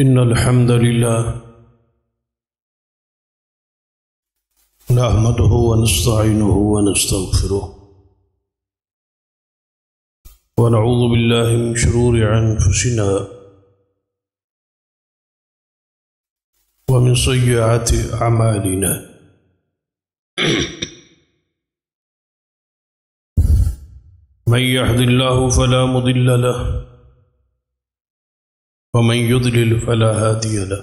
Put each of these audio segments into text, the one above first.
إن الحمد لله نحمده ونستعينه ونستغفره ونعوذ بالله من شرور أنفسنا ومن سيئات أعمالنا من يهد الله فلا مضل له ومن يضلل فلا هادي له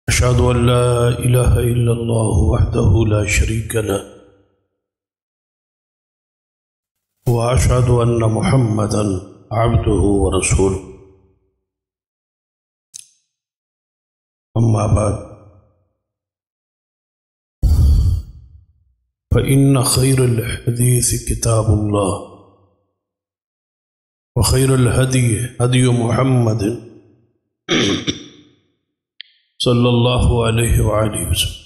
أشهد أن لا إله إلا الله وحده لا شريك له وأشهد أن محمدا عبده ورسوله أما بعد فإن خير الحديث كتاب الله وخير الهدي هدي محمد صلى الله عليه وآله وسلم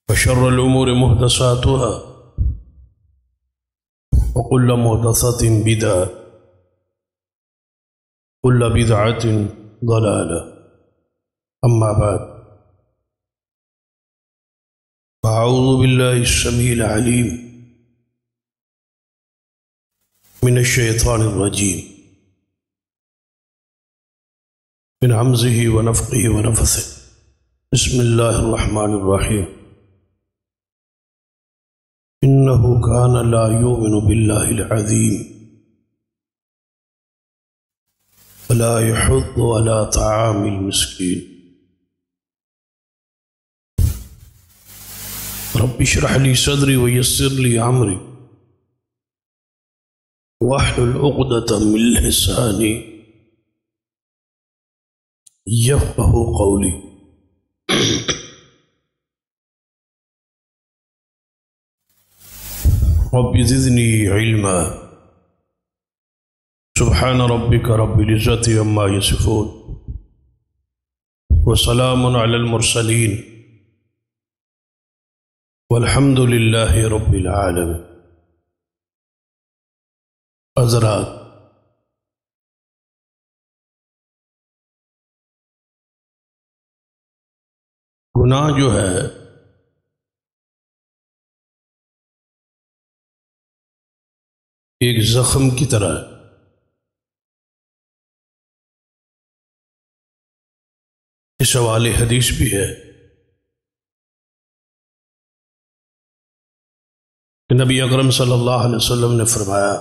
وشر الأمور محدثاتها وكل محدثة بدعة كل بدعة ضلالة أما بعد أعوذ بالله السميع العليم من الشيطان الرجيم من همزه ونفخه ونفثه بسم الله الرحمن الرحيم إنه كان لا يؤمن بالله العظيم ولا يحض على طعام المسكين رب اشرح لي صدري ويسر لي أمري واحلل عقدة من لساني يفقهوا قولي رب زدني علما سبحان ربك رب العزة عما يصفون وسلام على المرسلين والحمد لله رب العالمين. حضرات، گناہ جو ہے ایک زخم کی طرح ہے. اس حوالے حدیث بھی ہے کہ نبی اکرم صلی اللہ علیہ وسلم نے فرمایا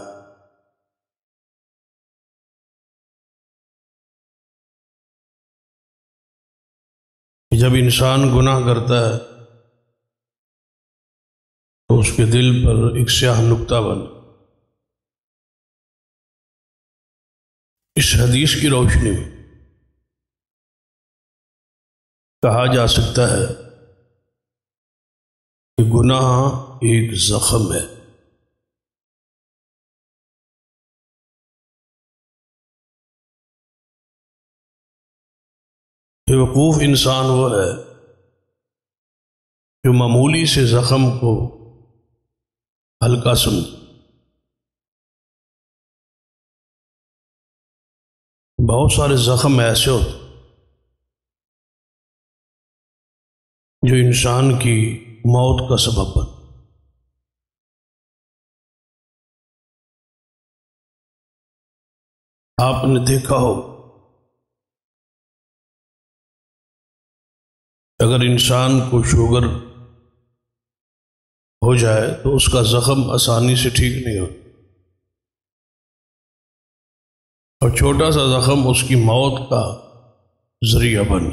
جب انسان گناہ کرتا ہے تو اس کے دل پر ایک سیاہ نقطہ بن. اس حدیث کی روشنی میں کہا جا سکتا ہے کہ گناہ ایک زخم ہے. بے وقوف انسان وہ ہے جو معمولی سے زخم کو ہلکا سمجھے. بہت سارے زخم ایسے ہوتے جو انسان کی موت کا سبب بن. آپ نے دیکھا ہو اگر انسان کو شوگر ہو جائے تو اس کا زخم آسانی سے ٹھیک نہیں ہوتا، اور چھوٹا سا زخم اس کی موت کا ذریعہ بن.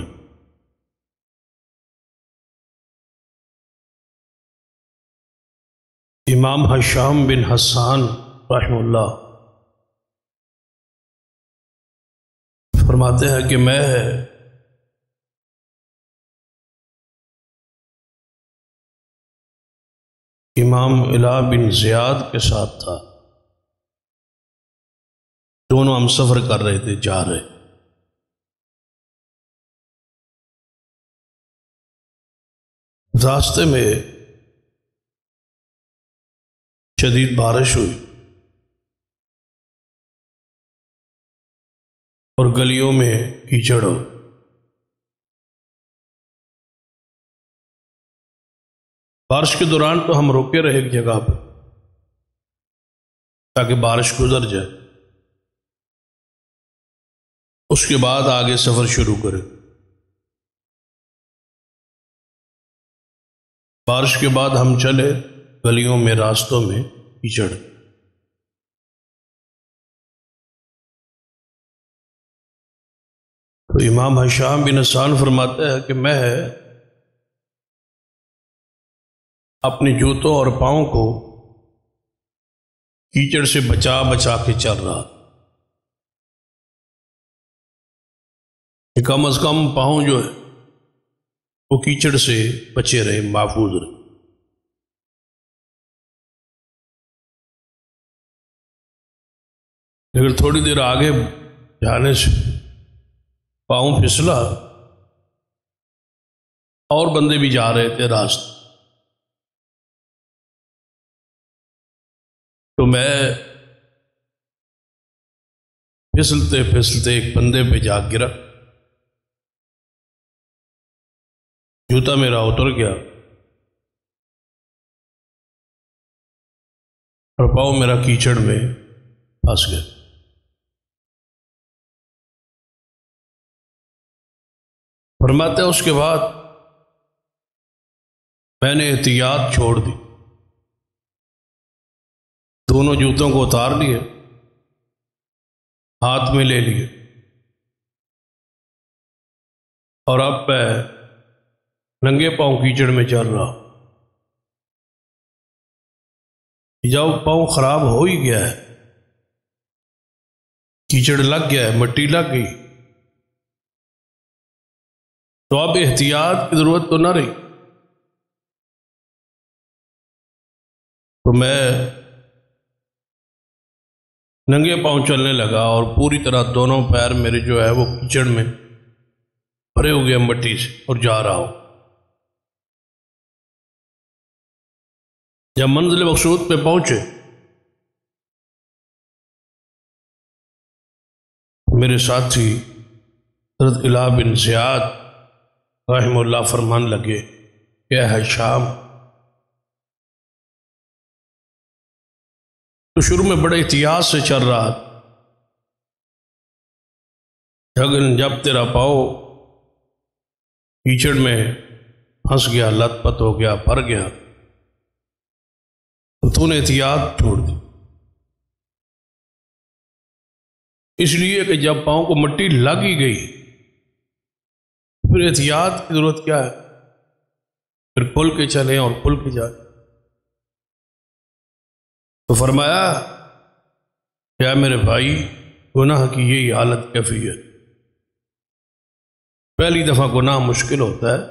امام ہشام بن حسان رحمہ اللہ فرماتے ہیں کہ میں امام الہ بن زیاد کے ساتھ تھا. دونوں ہم سفر کر رہے تھے، جا رہے. راستے میں شدید بارش ہوئی. اور گلیوں میں کیچڑ ہو۔ بارش کے دوران تو ہم رکے رہے ایک جگہ پہ تاکہ بارش گزر جائے، اس کے بعد آگے سفر شروع کریں۔ بارش کے بعد ہم چلے گلیوں میں، راستوں میں کیچڑ۔ تو امام ہشام بن حسان فرماتا ہے کہ میں اپنے جوتوں اور پاؤں کو کیچڑ سے بچا بچا کے چل رہا، کہ کم از کم پاؤں جو ہے وہ کیچڑ سے بچے رہے، محفوظ رہے۔ لیکن تھوڑی دیر آگے جانے سے پاؤں پھسلا، اور بندے بھی جا رہے تھے راستے، تو میں پھسلتے پھسلتے ایک بندے پہ جا گرا، جوتا میرا اتر گیا اور پاؤں میرا کیچڑ میں پھنس گیا۔ فرماتے ہیں اس کے بعد میں نے احتیاط چھوڑ دی، دونوں جوتوں کو اتار لیے، ہاتھ میں لے لیے، اور اب میں ننگے پاؤں کیچڑ میں چل رہا۔ جب پاؤں خراب ہو ہی گیا ہے، کیچڑ لگ گیا ہے، مٹی لگ گئی، تو اب احتیاط کی ضرورت تو نہ رہی۔ تو میں ننگے پاؤں چلنے لگا، اور پوری طرح دونوں پیر میرے جو ہے وہ کیچڑ میں بھرے ہو گئے مٹی سے، اور جا رہا ہوں۔ جب منزل مقصود پہ پہنچے، میرے ساتھی حضرت الہ بن زیاد رحمہ اللہ فرمان لگے کہ اے ہشام، تو شروع میں بڑے احتیاط سے چل رہا، لیکن جب تیرا پاؤں کیچڑ میں پھنس گیا، لت پت ہو گیا، بھر گیا، تو نے احتیاط چھوڑ دی۔ اس لیے کہ جب پاؤں کو مٹی لگ ہی گئی، پھر احتیاط کی ضرورت کیا ہے؟ پھر کھل کے چلیں اور کھل کے جائیں۔ تو فرمایا کیا میرے بھائی، گناہ کی یہی حالت کیفیت، پہلی دفعہ گناہ مشکل ہوتا ہے،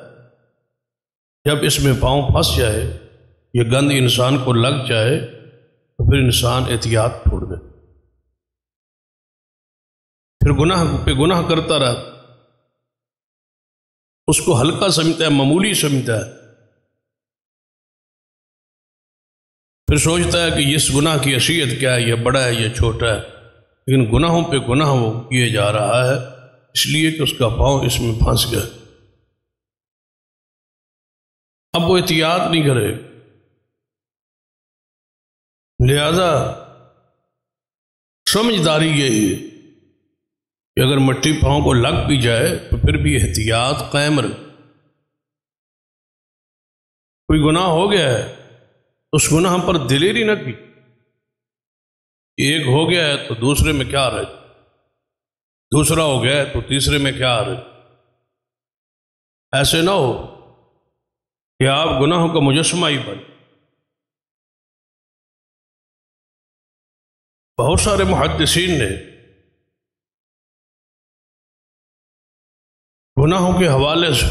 جب اس میں پاؤں پھنس جائے، یہ گند انسان کو لگ جائے، تو پھر انسان احتیاط چھوڑ دے، پھر گناہ پہ گناہ کرتا رہا، اس کو ہلکا سمجھتا ہے، معمولی سمجھتا ہے، پھر سوچتا ہے کہ اس گناہ کی حیثیت کیا ہے، یہ بڑا ہے، یہ چھوٹا ہے، لیکن گناہوں پہ گناہ وہ کیے جا رہا ہے، اس لیے کہ اس کا پاؤں اس میں پھنس گیا۔ اب وہ احتیاط نہیں کرے، لہذا سمجھداری یہی ہے کہ اگر مٹی پاؤں کو لگ بھی جائے تو پھر بھی احتیاط قائم رہے۔ کوئی گناہ ہو گیا ہے، اس گناہ پر دلیری نہ کی، ایک ہو گیا ہے تو دوسرے میں کیا رہے، دوسرا ہو گیا ہے تو تیسرے میں کیا رہے۔ ایسے نہ ہو کہ آپ گناہوں کا مجسمہ ہی بن۔ بہت سارے محدثین نے گناہوں کے حوالے سے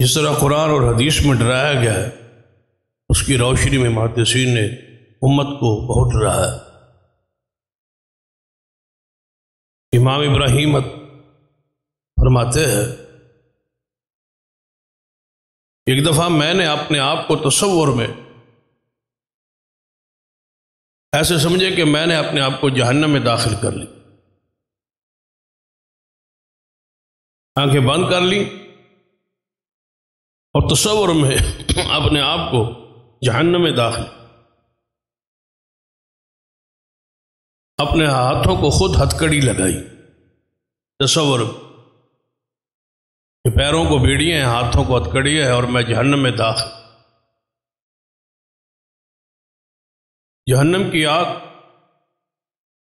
جس طرح قرآن اور حدیث میں ڈرایا گیا ہے، اس کی روشنی میں محدثین نے امت کو بہت ڈرایا ہے۔ امام ابراہیم فرماتے ہیں، ایک دفعہ میں نے اپنے آپ کو تصور میں ایسے سمجھے کہ میں نے اپنے آپ کو جہنم میں داخل کر لی، آنکھیں بند کر لی اور تصور میں اپنے آپ کو جہنم میں داخل، اپنے ہاتھوں کو خود ہتھکڑی لگائی، تصور کہ پیروں کو بیڑیاں ہیں، ہاتھوں کو ہتھکڑی ہے اور میں جہنم میں داخل۔ جہنم کی آگ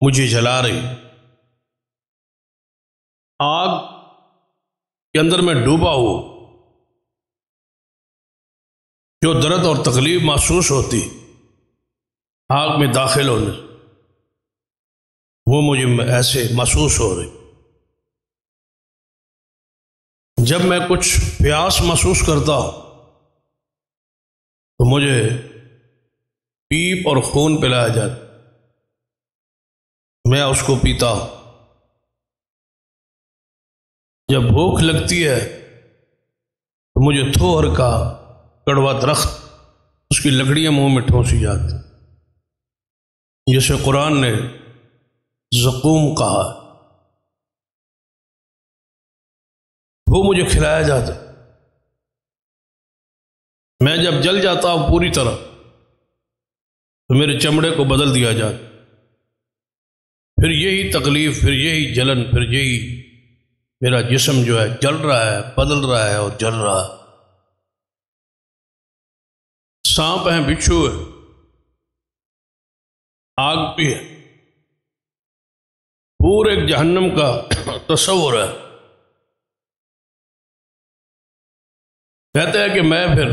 مجھے جلا رہی، آگ کے اندر میں ڈوبا ہوا، جو درد اور تکلیف محسوس ہوتی آگ میں داخل ہونے سے، وہ مجھے ایسے محسوس ہو رہی۔ جب میں کچھ پیاس محسوس کرتا ہوں تو مجھے پیپ اور خون پلایا جاتا، میں اس کو پیتا ہوں۔ جب بھوک لگتی ہے تو مجھے تھور کا کڑوا درخت، اس کی لکڑیاں منہ میں ٹھونسی جاتی، جسے قرآن نے زقوم کہا، وہ مجھے کھلایا جاتا۔ میں جب جل جاتا ہوں پوری طرح تو میرے چمڑے کو بدل دیا جاتا، پھر یہی تکلیف، پھر یہی جلن، پھر یہی میرا جسم جو ہے جل رہا ہے، بدل رہا ہے اور جل رہا ہے۔ سانپ ہیں، بچھو ہے، آگ بھی ہے، پورے جہنم کا تصور ہے۔ کہتے ہیں کہ میں پھر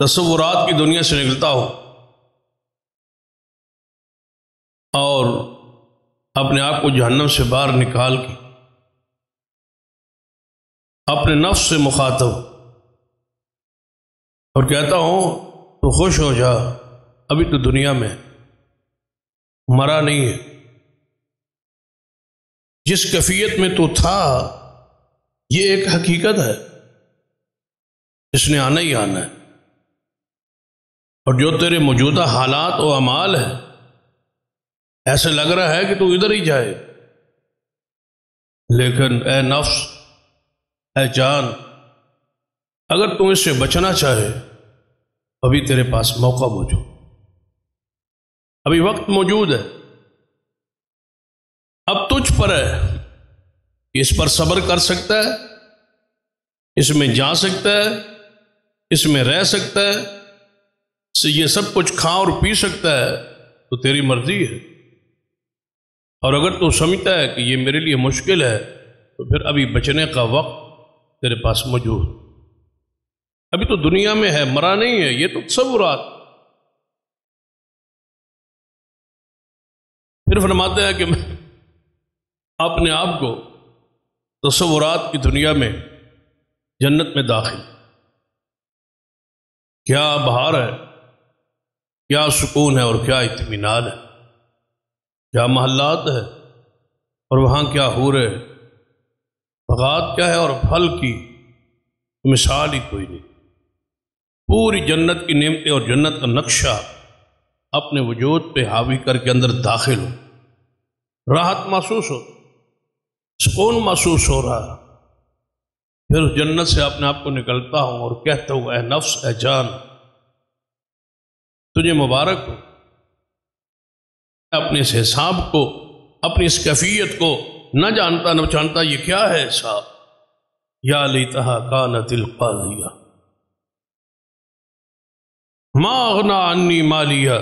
تصورات کی دنیا سے نکلتا ہوں اور اپنے آپ کو جہنم سے باہر نکال کے اپنے نفس سے مخاطب اور کہتا ہوں تو خوش ہو جا، ابھی تو دنیا میں مرا نہیں ہے، جس کیفیت میں تو تھا یہ ایک حقیقت ہے، اس نے آنا ہی آنا ہے، اور جو تیرے موجودہ حالات و اعمال ہیں ایسے لگ رہا ہے کہ تو ادھر ہی جائے، لیکن اے نفس، اے جان، اگر تم اس سے بچنا چاہے ابھی تیرے پاس موقع موجود، ابھی وقت موجود ہے، اب تجھ پر ہے، اس پر صبر کر سکتا ہے، اس میں جا سکتا ہے، اس میں رہ سکتا ہے، یہ سب کچھ کھا اور پی سکتا ہے، تو تیری مرضی ہے۔ اور اگر تو سمجھتا ہے کہ یہ میرے لیے مشکل ہے تو پھر ابھی بچنے کا وقت تیرے پاس موجود، ابھی تو دنیا میں ہے، مرا نہیں ہے، یہ تو تصورات۔ پھر فرماتے ہیں کہ میں اپنے آپ کو تصورات کی دنیا میں جنت میں داخل، کیا بہار ہے، کیا سکون ہے اور کیا اطمینان ہے، کیا محلات ہے اور وہاں کیا حور ہے، بغات کیا ہے اور پھل کی مثال ہی کوئی نہیں۔ پوری جنت کی نعمتیں اور جنت کا نقشہ اپنے وجود پہ حاوی کر کے اندر داخل ہو، راحت محسوس ہو، سکون محسوس ہو رہا ہے، پھر اس جنت سے اپنے آپ کو نکلتا ہوں اور کہتا ہوں اے نفس، اے جان، تجھے مبارک ہو، اپنے اس حساب کو، اپنی اس کیفیت کو نہ جانتا نہ جانتا یہ کیا ہے حساب۔ یا لیتہا کانت القاضیہ ما اغنی عنی مالیہ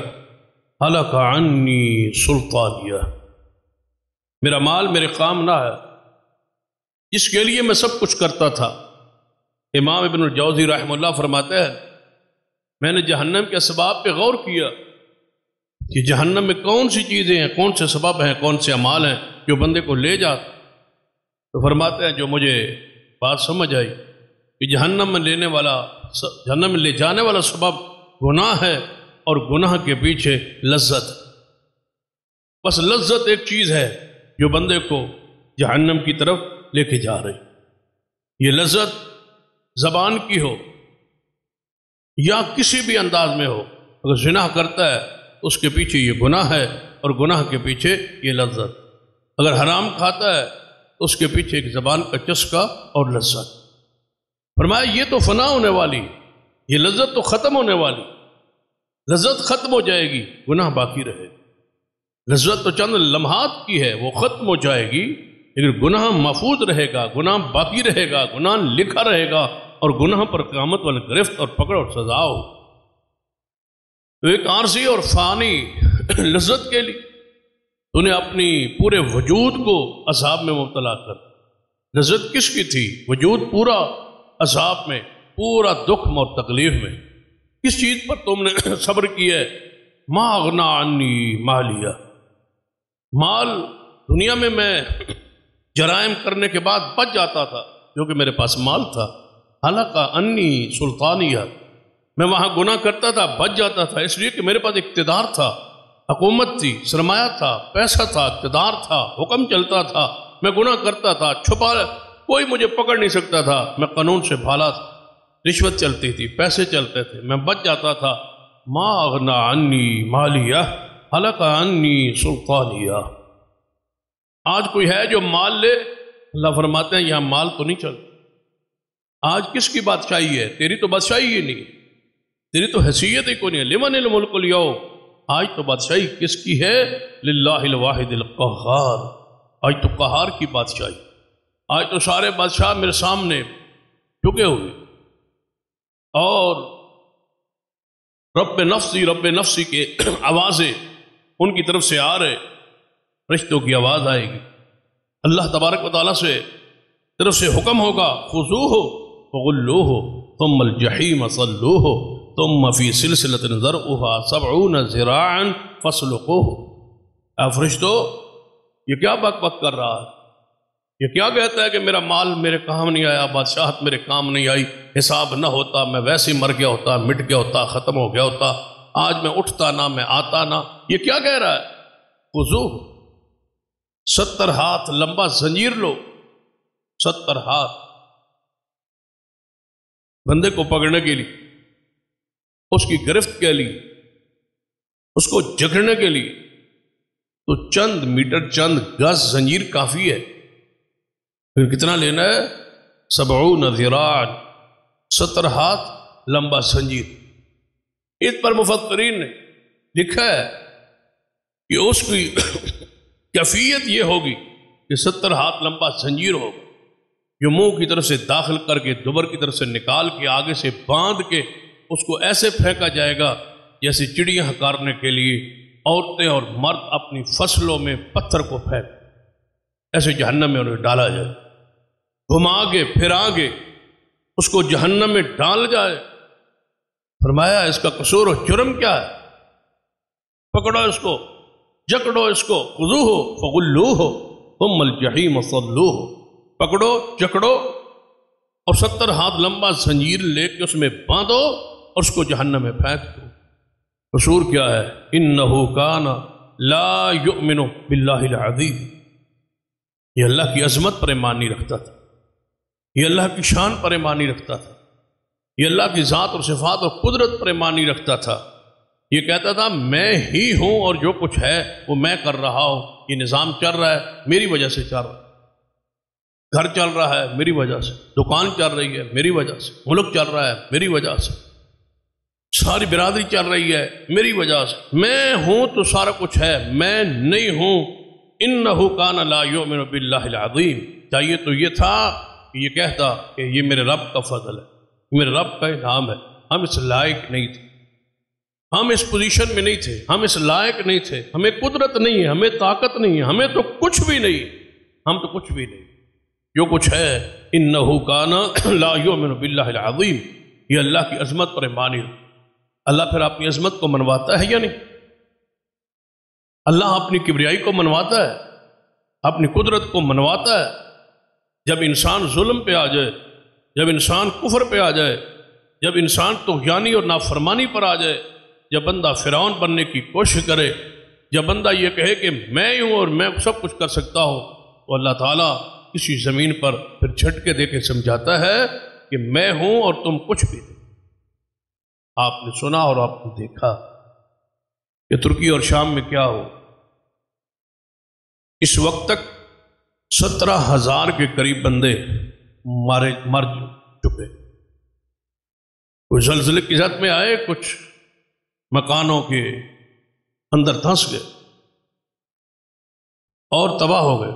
ہلک عنی سلطانیہ، میرا مال میرے کام نہ ہے، جس کے لیے میں سب کچھ کرتا تھا۔ امام ابن الجوزی رحمہ اللہ فرماتے ہیں میں نے جہنم کے اسباب پہ غور کیا کہ جہنم میں کون سی چیزیں ہیں، کون سے سبب ہیں، کون سے اعمال ہیں جو بندے کو لے جاتے، تو فرماتے ہیں جو مجھے بات سمجھ آئی کہ جہنم میں لے جانے والا سبب گناہ ہے، اور گناہ کے پیچھے لذت، بس لذت ایک چیز ہے جو بندے کو جہنم کی طرف لے کے جا رہی۔ یہ لذت زبان کی ہو یا کسی بھی انداز میں ہو، اگر زنا کرتا ہے تو اس کے پیچھے یہ گناہ ہے اور گناہ کے پیچھے یہ لذت، اگر حرام کھاتا ہے تو اس کے پیچھے ایک زبان کا چسکا اور لذت۔ فرمایا یہ تو فنا ہونے والی، یہ لذت تو ختم ہونے والی، لذت ختم ہو جائے گی، گناہ باقی رہے گا۔ لذت تو چند لمحات کی ہے، وہ ختم ہو جائے گی، لیکن گناہ محفوظ رہے گا، گناہ باقی رہے گا، گناہ لکھا رہے گا، اور گناہ پر قیامت والی گرفت اور پکڑ اور سزا ہو۔ تو ایک عارضی اور فانی لذت کے لیے تو نے اپنی پورے وجود کو عذاب میں مبتلا کر۔ لذت کس کی تھی؟ وجود پورا عذاب میں، پورا دکھ اور تکلیف میں۔ کس چیز پر تم نے صبر کیا ہے؟ ما اغنا عنی مالیہ، مال دنیا میں جرائم کرنے کے بعد بچ جاتا تھا کیونکہ میرے پاس مال تھا۔ حلقہ انی سلطانیہ، میں وہاں گناہ کرتا تھا، بچ جاتا تھا اس لیے کہ میرے پاس اقتدار تھا، حکومت تھی، سرمایہ تھا، پیسہ تھا، اقتدار تھا، حکم چلتا تھا، میں گناہ کرتا تھا، چھپا، کوئی مجھے پکڑ نہیں سکتا تھا، میں قانون سے بھالا تھا، رشوت چلتی تھی، پیسے چلتے تھے، میں بچ جاتا تھا۔ ما اغنا عنی مالیہ حلق عنی سلطانیہ۔ آج کوئی ہے جو مال لے؟ اللہ فرماتے ہیں یہاں مال تو نہیں چلتا۔ آج کس کی بادشاہی ہے؟ تیری تو بادشاہی ہی نہیں، تیری تو حیثیت ہی کوئی نہیں ہے۔ لمن الملک اليوم، آج تو بادشاہی کس کی ہے؟ للہ الواحد القہار، آج تو قہار کی بادشاہی، آج تو سارے بادشاہ میرے سامنے جھکے ہوئے، اور رب نفسی کے آوازیں ان کی طرف سے آ رہے، فرشتوں کی آواز آئے گی، اللہ تبارک و تعالیٰ سے طرف سے حکم ہوگا، خذوہ فغلوہ ثم الجحیم صلوہ ثم فی سلسلۃ ذرعها 70 ذراعا فاسلکوہ۔ اے فرشتو، یہ کیا بک بک کر رہا ہے؟ یہ کیا کہتا ہے کہ میرا مال میرے کام نہیں آیا، بادشاہت میرے کام نہیں آئی، حساب نہ ہوتا میں ویسے ہی مر گیا ہوتا، مٹ گیا ہوتا، ختم ہو گیا ہوتا، آج میں اٹھتا نہ، میں آتا نہ۔ یہ کیا کہہ رہا ہے؟ خذوہ، 70 ہاتھ لمبا زنجیر لو، 70 ہاتھ بندے کو پکڑنے کے لیے، اس کی گرفت کے لیے، اس کو جکڑنے کے لیے تو چند میٹر، چند گز زنجیر کافی ہے۔ پھر کتنا لینا ہے؟ 70 ذراعا، 70 ہاتھ لمبا زنجیر۔ اس پر مفسرین نے لکھا ہے کہ اس کی کیفیت یہ ہوگی کہ 70 ہاتھ لمبا زنجیر ہوگا جو منہ کی طرف سے داخل کر کے دبر کی طرف سے نکال کے آگے سے باندھ کے اس کو ایسے پھینکا جائے گا جیسے چڑیاں ہکارنے کے لیے عورتیں اور مرد اپنی فصلوں میں پتھر کو پھینک، ایسے جہنم میں انہیں ڈالا جائے، گھما کے پھرا کے اس کو جہنم میں ڈال جائے۔ فرمایا اس کا قصور و جرم کیا ہے؟ پکڑو اس کو، جکڑو اس کو، خذوہ فغلوہ ثم الجحیم صلوہ، پکڑو، جکڑو اور 70 ہاتھ لمبا زنجیر لے کے اس میں باندھو اور اس کو جہنم میں پھینک دو۔ قصور کیا ہے؟ انہ کان لا یؤمن باللہ العظیم، یہ اللہ کی عظمت پر ایمان نہیں رکھتا تھا، یہ اللہ کی شان پر ایمان نہیں رکھتا تھا، یہ اللہ کی ذات اور صفات اور قدرت پر ایمان نہیں رکھتا تھا۔ یہ کہتا تھا میں ہی ہوں اور جو کچھ ہے وہ میں کر رہا ہوں، یہ نظام چل رہا ہے میری وجہ سے چل رہا ہے، گھر چل رہا ہے میری وجہ سے، دکان چل رہی ہے میری وجہ سے، ملک چل رہا ہے میری وجہ سے، ساری برادری چل رہی ہے میری وجہ سے، میں ہوں تو سارا کچھ ہے، میں نہیں ہوں۔ انہ کان لا یؤمن باللہ العظیم، چاہیے تو یہ تھا کہ یہ کہتا کہ یہ میرے رب کا فضل ہے، میرے رب کا انعام ہے، ہم اس لائق نہیں تھے، ہم اس پوزیشن میں نہیں تھے، ہم اس لائق نہیں تھے، ہمیں قدرت نہیں ہے، ہمیں طاقت نہیں ہے، ہمیں تو کچھ بھی نہیں، ہم تو کچھ بھی نہیں، جو کچھ ہے انہ کان لا یؤمن باللہ العظیم، یہ اللہ کی عظمت پر ایمان نہیں رکھتا۔ اللہ پھر اپنی عظمت کو منواتا ہے یا نہیں؟ اللہ اپنی کبریائی کو منواتا ہے، اپنی قدرت کو منواتا ہے۔ جب انسان ظلم پہ آ جائے، جب انسان کفر پہ آ جائے، جب انسان طغیانی اور نافرمانی پر آ جائے، جب بندہ فرعون بننے کی کوشش کرے، جب بندہ یہ کہے کہ میں ہوں اور میں سب کچھ کر سکتا ہوں، تو اللہ تعالیٰ کسی زمین پر پھر جھٹکے دے کے سمجھاتا ہے کہ میں ہوں اور تم کچھ بھی نہیں۔ آپ نے سنا اور آپ نے دیکھا کہ ترکی اور شام میں کیا ہو۔ اس وقت تک 17,000 کے قریب بندے مر چکے۔ کچھ زلزلے کی زد میں آئے، کچھ مکانوں کے اندر دھنس گئے اور تباہ ہو گئے۔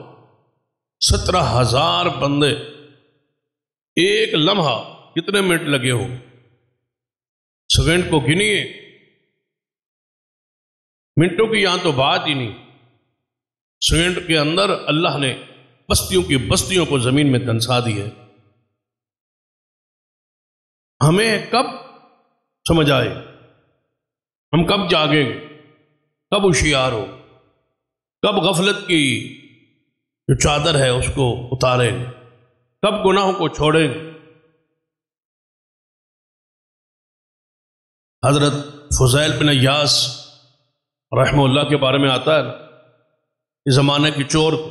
17,000 بندے، ایک لمحہ کتنے منٹ لگے ہوں، سیکنڈ کو گنیے، منٹوں کی یہاں تو بات ہی نہیں۔ سیکنڈ کے اندر اللہ نے بستیوں کی بستیوں کو زمین میں دنسا دی ہے۔ ہمیں کب سمجھ آئے، ہم کب جاگیں گے، کب ہوشیار ہو، کب غفلت کی جو چادر ہے اس کو اتاریں گے، کب گناہوں کو چھوڑیں گے۔ حضرت فضیل بن عیاض رحمہ اللہ کے بارے میں آتا ہے نا، اس زمانے کی چور تھے،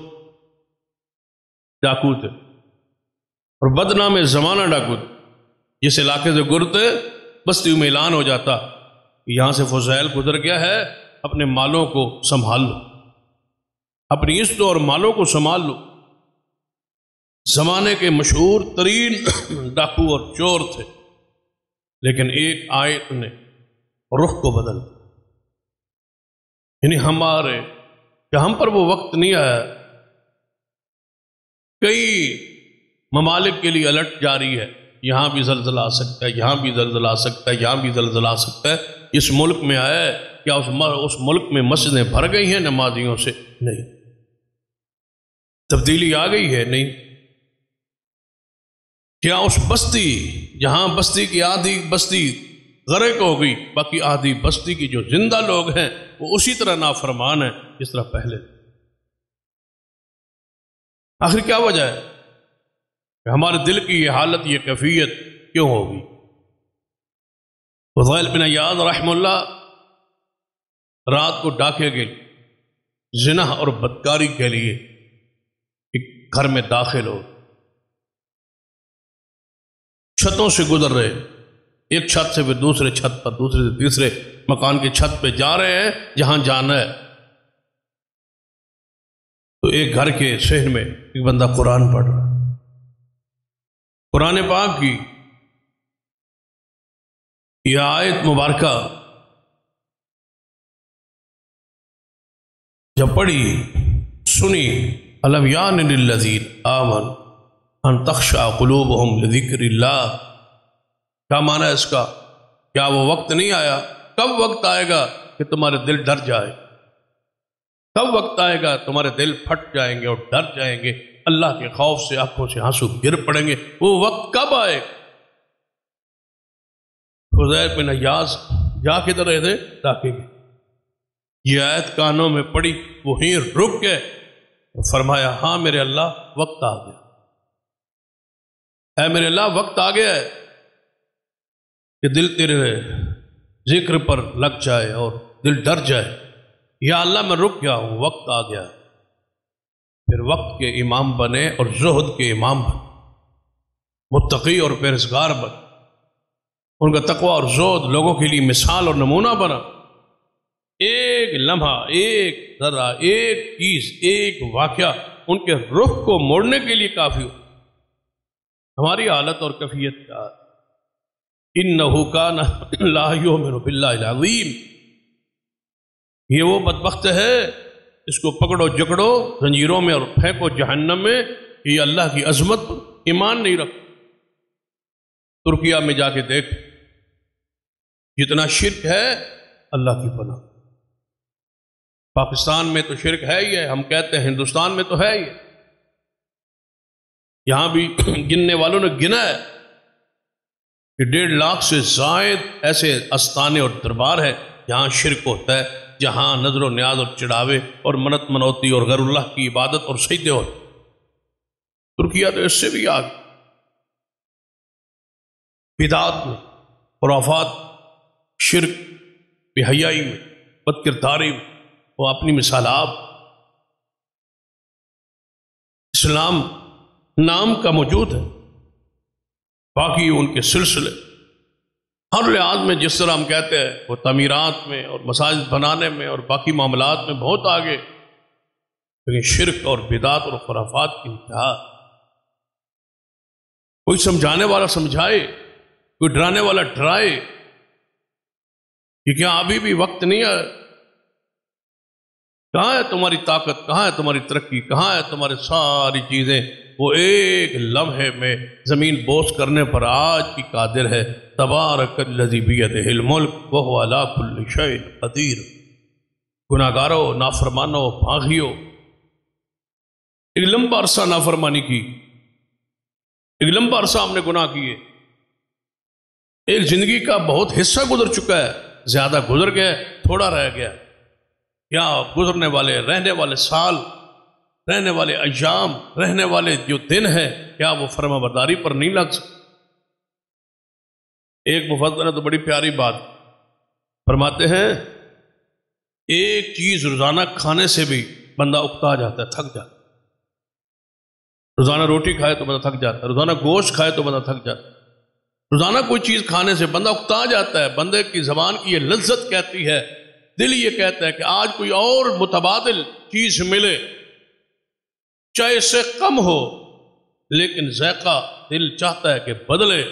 ڈاکو تھے، اور بدنام زمانہ ڈاکو تھے۔ جس علاقے سے گزرتے بستیوں میں اعلان ہو جاتا کہ یہاں سے فضیل گزر گیا ہے، اپنے مالوں کو سنبھال لو، اپنی عزت اور مالوں کو سنبھال لو۔ زمانے کے مشہور ترین ڈاکو اور چور تھے، لیکن ایک آیت نے رخ کو بدل دیا۔ یعنی ہم پر وہ وقت نہیں آیا۔ کئی ممالک کے لیے الرٹ جاری ہے، یہاں بھی زلزلہ آ سکتا ہے، یہاں بھی زلزلہ آ سکتا ہے، یہاں بھی زلزلہ آ سکتا ہے۔ اس ملک میں آیا ہے، کیا اس ملک میں مسجدیں بھر گئی ہیں نمازیوں سے؟ نہیں۔ تبدیلی آ گئی ہے؟ نہیں۔ کیا اس بستی، جہاں بستی کی آدھی بستی غرق ہو گئی، باقی آدھی بستی کی جو زندہ لوگ ہیں وہ اسی طرح نافرمان ہیں جس طرح پہلے؟ آخر کیا وجہ ہے کہ ہمارے دل کی یہ حالت، یہ کیفیت کیوں ہوگی؟ فضیل بن عیاض رحمہ اللہ رات کو ڈاکے کے زنا اور بدکاری کے لیے ایک گھر میں داخل ہو، چھتوں سے گزر رہے، ایک چھت سے پھر دوسرے چھت پر، دوسرے سے تیسرے مکان کی چھت پہ جا رہے ہیں جہاں جانا ہے۔ تو ایک گھر کے صحن میں ایک بندہ قرآن پڑھ رہا ہے، قرآن پاک کی یہ آیت مبارکہ جب پڑھی، سنی، الم یعن للذین آمنوا ان تخشع قلوبہم لذکر اللہ۔ کیا معنی ہے اس کا؟ کیا وہ وقت نہیں آیا؟ کب وقت آئے گا کہ تمہارے دل ڈر جائے؟ کب وقت آئے گا تمہارے دل پھٹ جائیں گے اور ڈر جائیں گے، اللہ کے خوف سے آنکھوں سے آنسو گر پڑیں گے؟ وہ وقت کب آئے؟ فضیل بن عیاض جا کے رہے تھے ڈاکے گئے، یہ آیت کانوں میں پڑی، وہیں رک گئے، فرمایا ہاں میرے اللہ وقت آ گیا، اے میرے اللہ وقت آ گیا ہے کہ دل تیرے ذکر پر لگ جائے اور دل ڈر جائے۔ یا اللہ میں رک گیا ہوں، وقت آ گیا۔ پھر وقت کے امام بنے اور زہد کے امام بنے، متقی اور پرہیزگار بنے، ان کا تقوی اور زہد لوگوں کے لیے مثال اور نمونہ بنا۔ ایک لمحہ، ایک ذرہ، ایک چیز، ایک واقعہ ان کے رخ کو موڑنے کے لیے کافی ہو۔ ہماری حالت اور کیفیت کیا ہے؟ انہ کان لا یؤمن باللہ العظیم۔ یہ وہ بدبخت ہے اس کو پکڑو جکڑو زنجیروں میں اور پھینکو جہنم میں، یہ اللہ کی عظمت پر ایمان نہیں رکھ۔ ترکیہ میں جا کے دیکھ، جتنا شرک ہے اللہ کی پناہ۔ پاکستان میں تو شرک ہے ہی ہے، ہم کہتے ہیں ہندوستان میں تو ہے ہی ہے، یہاں بھی گننے والوں نے گنا ہے کہ 1.5 لاکھ سے زائد ایسے استانے اور دربار ہیں جہاں شرک ہوتا ہے، جہاں نظر و نیاز اور چڑھاوے اور منت منوتی اور غیر اللہ کی عبادت اور سجدے ہوتے۔ ترکیہ تو اس سے بھی آگے، بدعات میں، خرافات، شرک، بے حیائی میں، بد کرداری میں، وہ اپنی مثال آپ۔ اسلام نام کا موجود ہے، باقی ان کے سلسلے ہر لحاظ میں جس طرح ہم کہتے ہیں وہ تعمیرات میں اور مساجد بنانے میں اور باقی معاملات میں بہت آگے، لیکن شرک اور بدعت اور خرافات کی انتہا۔ کوئی سمجھانے والا سمجھائے، کوئی ڈرانے والا ڈرائے کہ کیا ابھی بھی وقت نہیں ہے؟ کہاں ہے تمہاری طاقت، کہاں ہے تمہاری ترقی، کہاں ہے تمہاری ساری چیزیں؟ وہ ایک لمحے میں زمین بوس کرنے پر آج کی قادر ہے۔ تبارک الذی بیدہ الملک وہو علی کل شیء قدیر۔ گناہگاروں، نافرمانوں، باغیوں، ایک لمبا عرصہ نافرمانی کی، ایک لمبا عرصہ ہم نے گناہ کیے، ایک زندگی کا بہت حصہ گزر چکا ہے، زیادہ گزر گیا، تھوڑا رہ گیا۔ یا گزرنے والے، رہنے والے سال، رہنے والے ایام، رہنے والے جو دن ہیں، کیا وہ فرما برداری پر نہیں لگ سکتے؟ ایک مفسر نے تو بڑی پیاری بات فرماتے ہیں، ایک چیز روزانہ کھانے سے بھی بندہ اکتا جاتا ہے، تھک جاتا ہے۔ روزانہ روٹی کھائے تو بندہ تھک جاتا ہے، روزانہ گوشت کھائے تو بندہ تھک جاتا ہے، روزانہ کوئی چیز کھانے سے بندہ اکتا جاتا ہے۔ بندے کی زبان کی یہ لذت کہتی ہے، دل یہ کہتا ہے کہ آج کوئی اور متبادل چیز ملے، چاہے اس سے کم ہو، لیکن ذائقہ دل چاہتا ہے کہ بدلے۔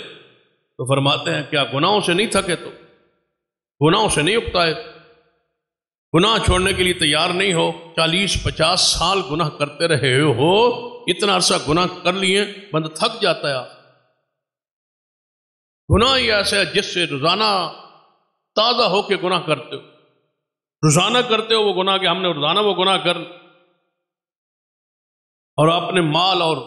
تو فرماتے ہیں کیا گناہوں سے نہیں تھکے؟ تو گناہوں سے نہیں اکتائے؟ گناہ چھوڑنے کے لیے تیار نہیں ہو؟ 40-50 سال گناہ کرتے رہے ہو، اتنا عرصہ گناہ کر لیے، بندہ تھک جاتا ہے۔ گناہ ہی ایسا ہے جس سے روزانہ تازہ ہو کے گناہ کرتے ہو، روزانہ کرتے ہو وہ گناہ کہ ہم نے روزانہ وہ گناہ کر، اور اپنے مال اور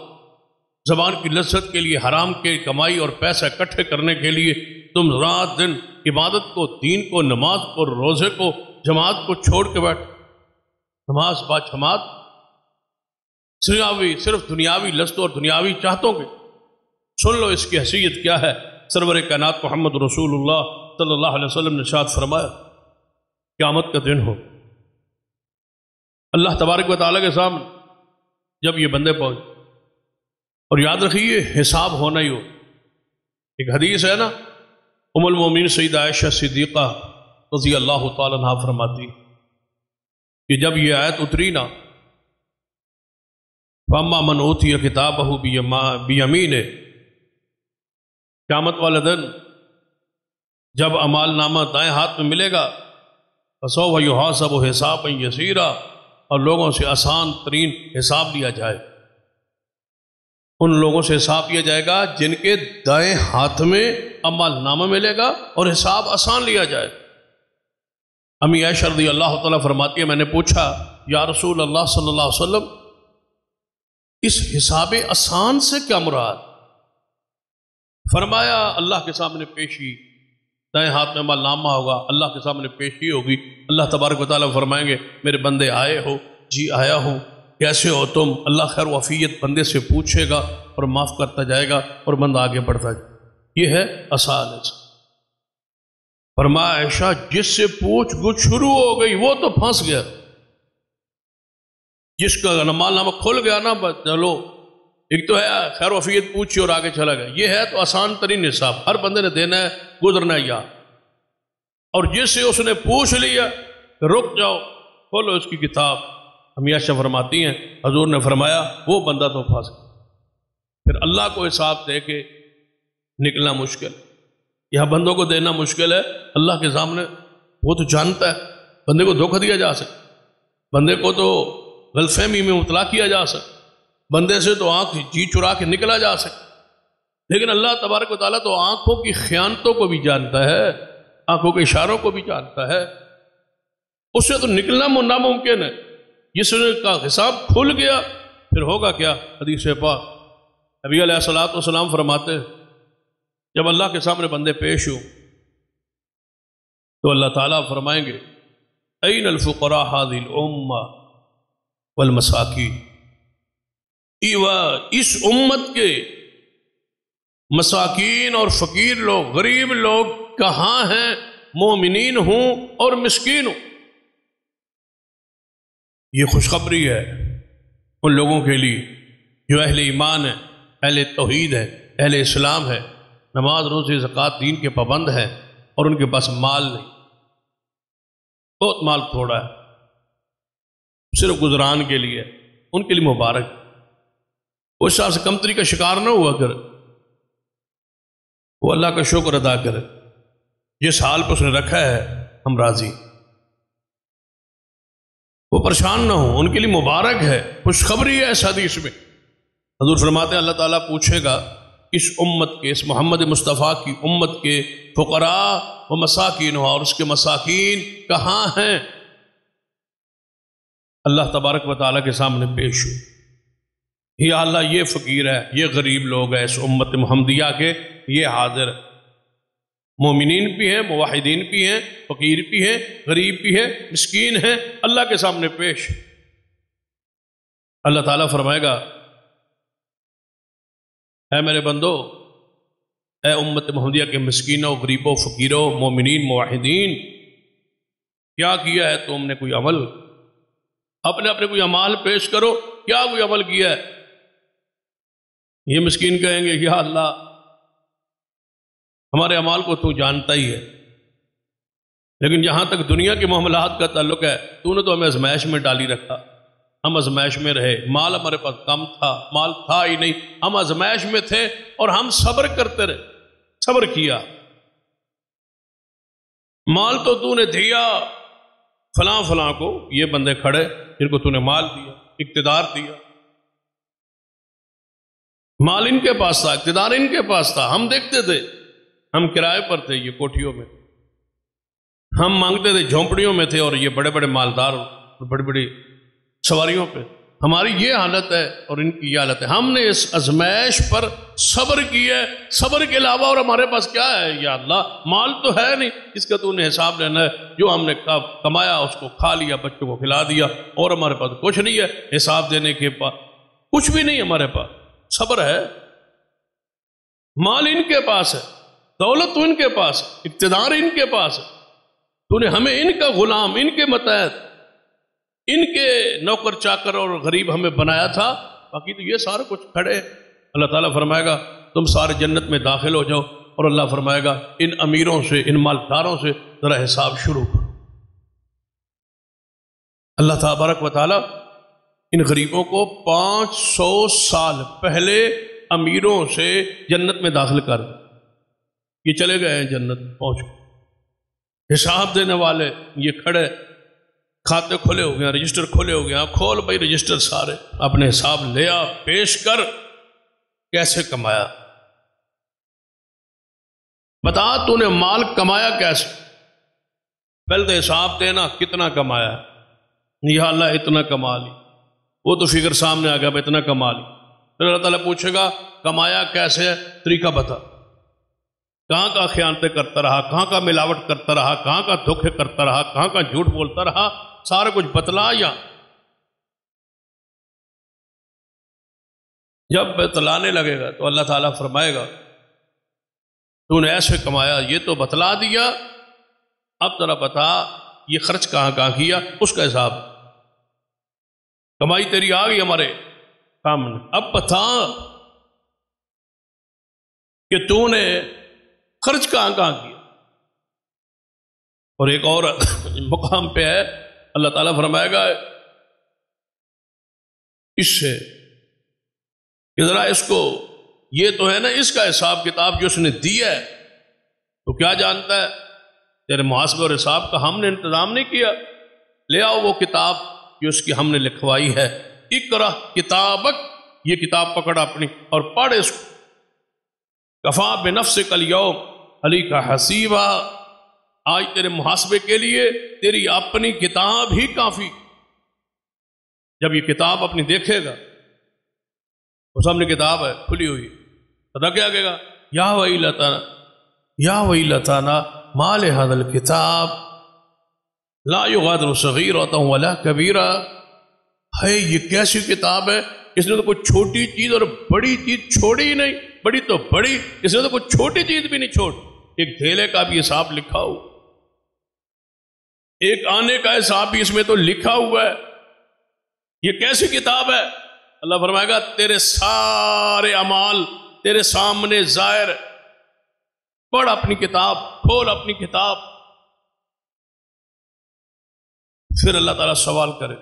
زبان کی لذت کے لیے حرام کے کمائی اور پیسہ اکٹھے کرنے کے لیے تم رات دن عبادت کو، دین کو، نماز کو، روزے کو، جماعت کو چھوڑ کے بیٹھ، نماز با جماعت، صرف دنیاوی لذتوں اور دنیاوی چاہتوں کے۔ سن لو اس کی حیثیت کیا ہے۔ سرور کائنات محمد رسول اللہ صلی اللہ علیہ وسلم نے ارشاد فرمایا، قیامت کا دن ہو، اللہ تبارک و تعالیٰ کے سامنے جب یہ بندے پہنچ، اور یاد رکھیے حساب ہونا ہی ہو۔ ایک حدیث ہے نا، ام المومنین سیدہ عائشہ صدیقہ رضی اللہ تعالیٰ عنہا فرماتی کہ جب یہ آیت اتری نا، فَأَمَّا مَنْ أُوتِيَ كِتَابَهُ بِيَمِينِهِ، قیامت والا دن جب اعمال نامہ دائیں ہاتھ میں ملے گا، فَسَوْفَ يُحَاسَبُ حِسَابًا يَسِيرًا، اور لوگوں سے آسان ترین حساب لیا جائے۔ ان لوگوں سے حساب لیا جائے گا جن کے دائیں ہاتھ میں اعمال نامہ ملے گا اور حساب آسان لیا جائے۔ امی عائشہ رضی اللہ تعالیٰ فرماتی ہے، میں نے پوچھا یا رسول اللہ صلی اللہ علیہ وسلم، اس حساب آسان سے کیا مراد؟ فرمایا اللہ کے سامنے پیشی، دائیں ہاتھ میں اعمال نامہ ہوگا، اللہ کے سامنے پیشی ہوگی، اللہ تبارک و تعالیٰ فرمائیں گے میرے بندے آئے ہو؟ جی آیا ہوں۔ کیسے ہو تم؟ اللہ خیر و عافیت بندے سے پوچھے گا اور معاف کرتا جائے گا اور بندہ آگے بڑھتا جائے گا۔ یہ ہے آسان ہے۔ فرمایا عائشہ جس سے پوچھ گچھ شروع ہو گئی وہ تو پھنس گیا، جس کا اعمال نامہ کھل گیا نا، بس چلو، ایک تو ہے خیر و عافیت پوچھی اور آگے چلا گیا، یہ ہے تو آسان ترین حساب، ہر بندے نے دینا ہے، گزرنا ہے یاد۔ اور جس سے اس نے پوچھ لیا، رک جاؤ، کھولو اس کی کتاب۔ امی عائشہ فرماتی ہیں حضور نے فرمایا وہ بندہ تو پھنس گیا، پھر اللہ کو حساب دے کے نکلنا مشکل، یہاں بندوں کو دینا مشکل ہے، اللہ کے سامنے وہ تو جانتا ہے۔ بندے کو دھوکہ دیا جا سکتا، بندے کو تو غلط فہمی میں مبتلا کیا جا سکتا، بندے سے تو آنکھ جی چرا کے نکلا جا سکتا، لیکن اللہ تبارک و تعالیٰ تو آنکھوں کی خیانتوں کو بھی جانتا ہے، آنکھوں کے اشاروں کو بھی جانتا ہے، اس سے تو نکلنا ناممکن ہے۔ جس کا حساب کھل گیا پھر ہوگا کیا؟ حدیث پاک نبی علیہ الصلوۃ والسلام فرماتے ہیں جب اللہ کے سامنے بندے پیش ہوں تو اللہ تعالیٰ فرمائیں گے این الفقراء هذه الامہ والمساکین، اس امت کے مساکین اور فقیر لوگ، غریب لوگ کہاں ہیں؟ مومنین ہوں اور مسکین ہوں۔ یہ خوشخبری ہے ان لوگوں کے لیے جو اہل ایمان ہے، اہل توحید ہے، اہل اسلام ہے، نماز روزے زکوٰۃ دین کے پابند ہیں اور ان کے پاس مال نہیں، بہت مال تھوڑا ہے، صرف گزران کے لیے، ان کے لیے مبارک۔ وہ اس طرح سے کمتری کا شکار نہ ہوا کر، وہ اللہ کا شکر ادا کرے، جس حال پہ اس نے رکھا ہے ہم راضی، وہ پریشان نہ ہوں، ان کے لیے مبارک ہے، خوشخبری ہے اس حدیث میں۔ حضور فرماتے ہیں اللہ تعالیٰ پوچھے گا اس امت کے، اس محمد مصطفیٰ کی امت کے فقراء و مساکین اور اس کے مساکین کہاں ہیں؟ اللہ تبارک و تعالیٰ کے سامنے پیش ہو، یا اللہ یہ فقیر ہے، یہ غریب لوگ ہیں اس امت محمدیہ کے، یہ حاضر، مومنین بھی ہیں، موحدین بھی ہیں، فقیر بھی ہیں، غریب بھی ہیں، مسکین ہیں، اللہ کے سامنے پیش۔ اللہ تعالیٰ فرمائے گا اے میرے بندو، اے امت محمدیہ کے مسکینوں، غریبوں، فقیروں، مومنین، موحدین، کیا کیا ہے تم نے؟ کوئی عمل؟ اپنے کوئی اعمال پیش کرو، کیا کوئی عمل کیا ہے؟ یہ مسکین کہیں گے یا اللہ ہمارے اعمال کو تو جانتا ہی ہے، لیکن جہاں تک دنیا کے معاملات کا تعلق ہے تو نے تو ہمیں ازمائش میں ڈالی رکھا، ہم ازمائش میں رہے، مال ہمارے پاس کم تھا، مال تھا ہی نہیں، ہم ازمائش میں تھے اور ہم صبر کرتے رہے، صبر کیا، مال تو نے دیا فلاں فلاں کو، یہ بندے کھڑے جن کو تو نے مال دیا، اقتدار دیا، مال ان کے پاس تھا، اقتدار ان کے پاس تھا، ہم دیکھتے تھے، ہم کرائے پر تھے، یہ کوٹھیوں میں، ہم مانگتے تھے، جھونپڑیوں میں تھے، اور یہ بڑے بڑے مالدار اور بڑی بڑی سواریوں پہ۔ ہماری یہ حالت ہے اور ان کی یہ حالت ہے، ہم نے اس ازمائش پر صبر کیا ہے، صبر کے علاوہ اور ہمارے پاس کیا ہے؟ یا اللہ مال تو ہے نہیں، اس کا تو نے حساب لینا ہے، جو ہم نے کمایا اس کو کھا لیا، بچوں کو کھلا دیا، اور ہمارے پاس کچھ نہیں ہے حساب دینے کے پاس، کچھ بھی نہیں ہمارے پاس، صبر ہے، مال ان کے پاس ہے، دولت تو ان کے پاس ہے، اقتدار ان کے پاس ہے، تو نے ہمیں ان کا غلام، ان کے متحد، ان کے نوکر چاکر اور غریب ہمیں بنایا تھا، باقی تو یہ سارا کچھ کھڑے۔ اللہ تعالیٰ فرمائے گا تم سارے جنت میں داخل ہو جاؤ، اور اللہ فرمائے گا ان امیروں سے، ان مالداروں سے ذرا حساب شروع کرو۔ اللہ تبارک و تعالیٰ ان غریبوں کو 500 سال پہلے امیروں سے جنت میں داخل کر، یہ چلے گئے ہیں جنت پہنچ، حساب دینے والے یہ کھڑے، کھاتے کھلے ہو گئے، رجسٹر کھلے ہو گئے، کھول بھائی رجسٹر سارے، اپنے حساب لیا، پیش کر، کیسے کمایا، بتا تو نے مال کمایا کیسے، پہلے تو حساب دینا کتنا کمایا، یا اللہ اتنا کما لی، وہ تو فگر سامنے آ گیا اتنا کما لی، پھر اللہ تعالیٰ پوچھے گا کمایا کیسے ہے، طریقہ بتا، کہاں کا خیانتیں کرتا رہا، کہاں کا ملاوٹ کرتا رہا، کہاں کا دھوکے کرتا رہا، کہاں کا جھوٹ بولتا رہا، سارا کچھ بتلا۔ یا جب بتلانے لگے گا تو اللہ تعالیٰ فرمائے گا تو نے ایسے کمایا، یہ تو بتلا دیا، اب ذرا بتا یہ خرچ کہاں کہاں کیا، اس کا حساب، کمائی تیری آ گئی ہمارے سامنے، اب بتا کہ تو نے خرچ کہاں کہاں کیا۔ اور ایک اور مقام پہ ہے اللہ تعالیٰ فرمائے گا اس سے کہ ذرا اس کو، یہ تو ہے نا اس کا حساب کتاب جو اس نے دیا ہے، تو کیا جانتا ہے تیرے محاسبے اور حساب کا ہم نے انتظام نہیں کیا، لے آؤ وہ کتاب جو اس کی ہم نے لکھوائی ہے، اقرا کتابک، یہ کتاب پکڑ اپنی اور پڑھ اس کو، کفا بنفسک الیوم علیک حسیبا، آج تیرے محاسبے کے لیے تیری اپنی کتاب ہی کافی۔ جب یہ کتاب اپنی دیکھے گا، وہ سامنے کتاب ہے کھلی ہوئی، پتہ کیا کہے گا، یا ویلتنا یا ویلتنا ما لہذا الکتاب لا یغادر صغیرۃ ولا کبیرہ، ہے یہ کیسی کتاب ہے، اس نے تو کوئی چھوٹی چیز اور بڑی چیز چھوڑی ہی نہیں، بڑی تو بڑی، اس نے تو کوئی چھوٹی چیز بھی نہیں چھوڑ، ایک دھیلے کا بھی حساب لکھا ہو، ایک آنے کا حساب بھی اس میں تو لکھا ہوا ہے، یہ کیسی کتاب ہے؟ اللہ فرمائے گا تیرے سارے اعمال تیرے سامنے ظاہر، پڑھ اپنی کتاب، کھول اپنی کتاب، پھر اللہ تعالیٰ سوال کرے۔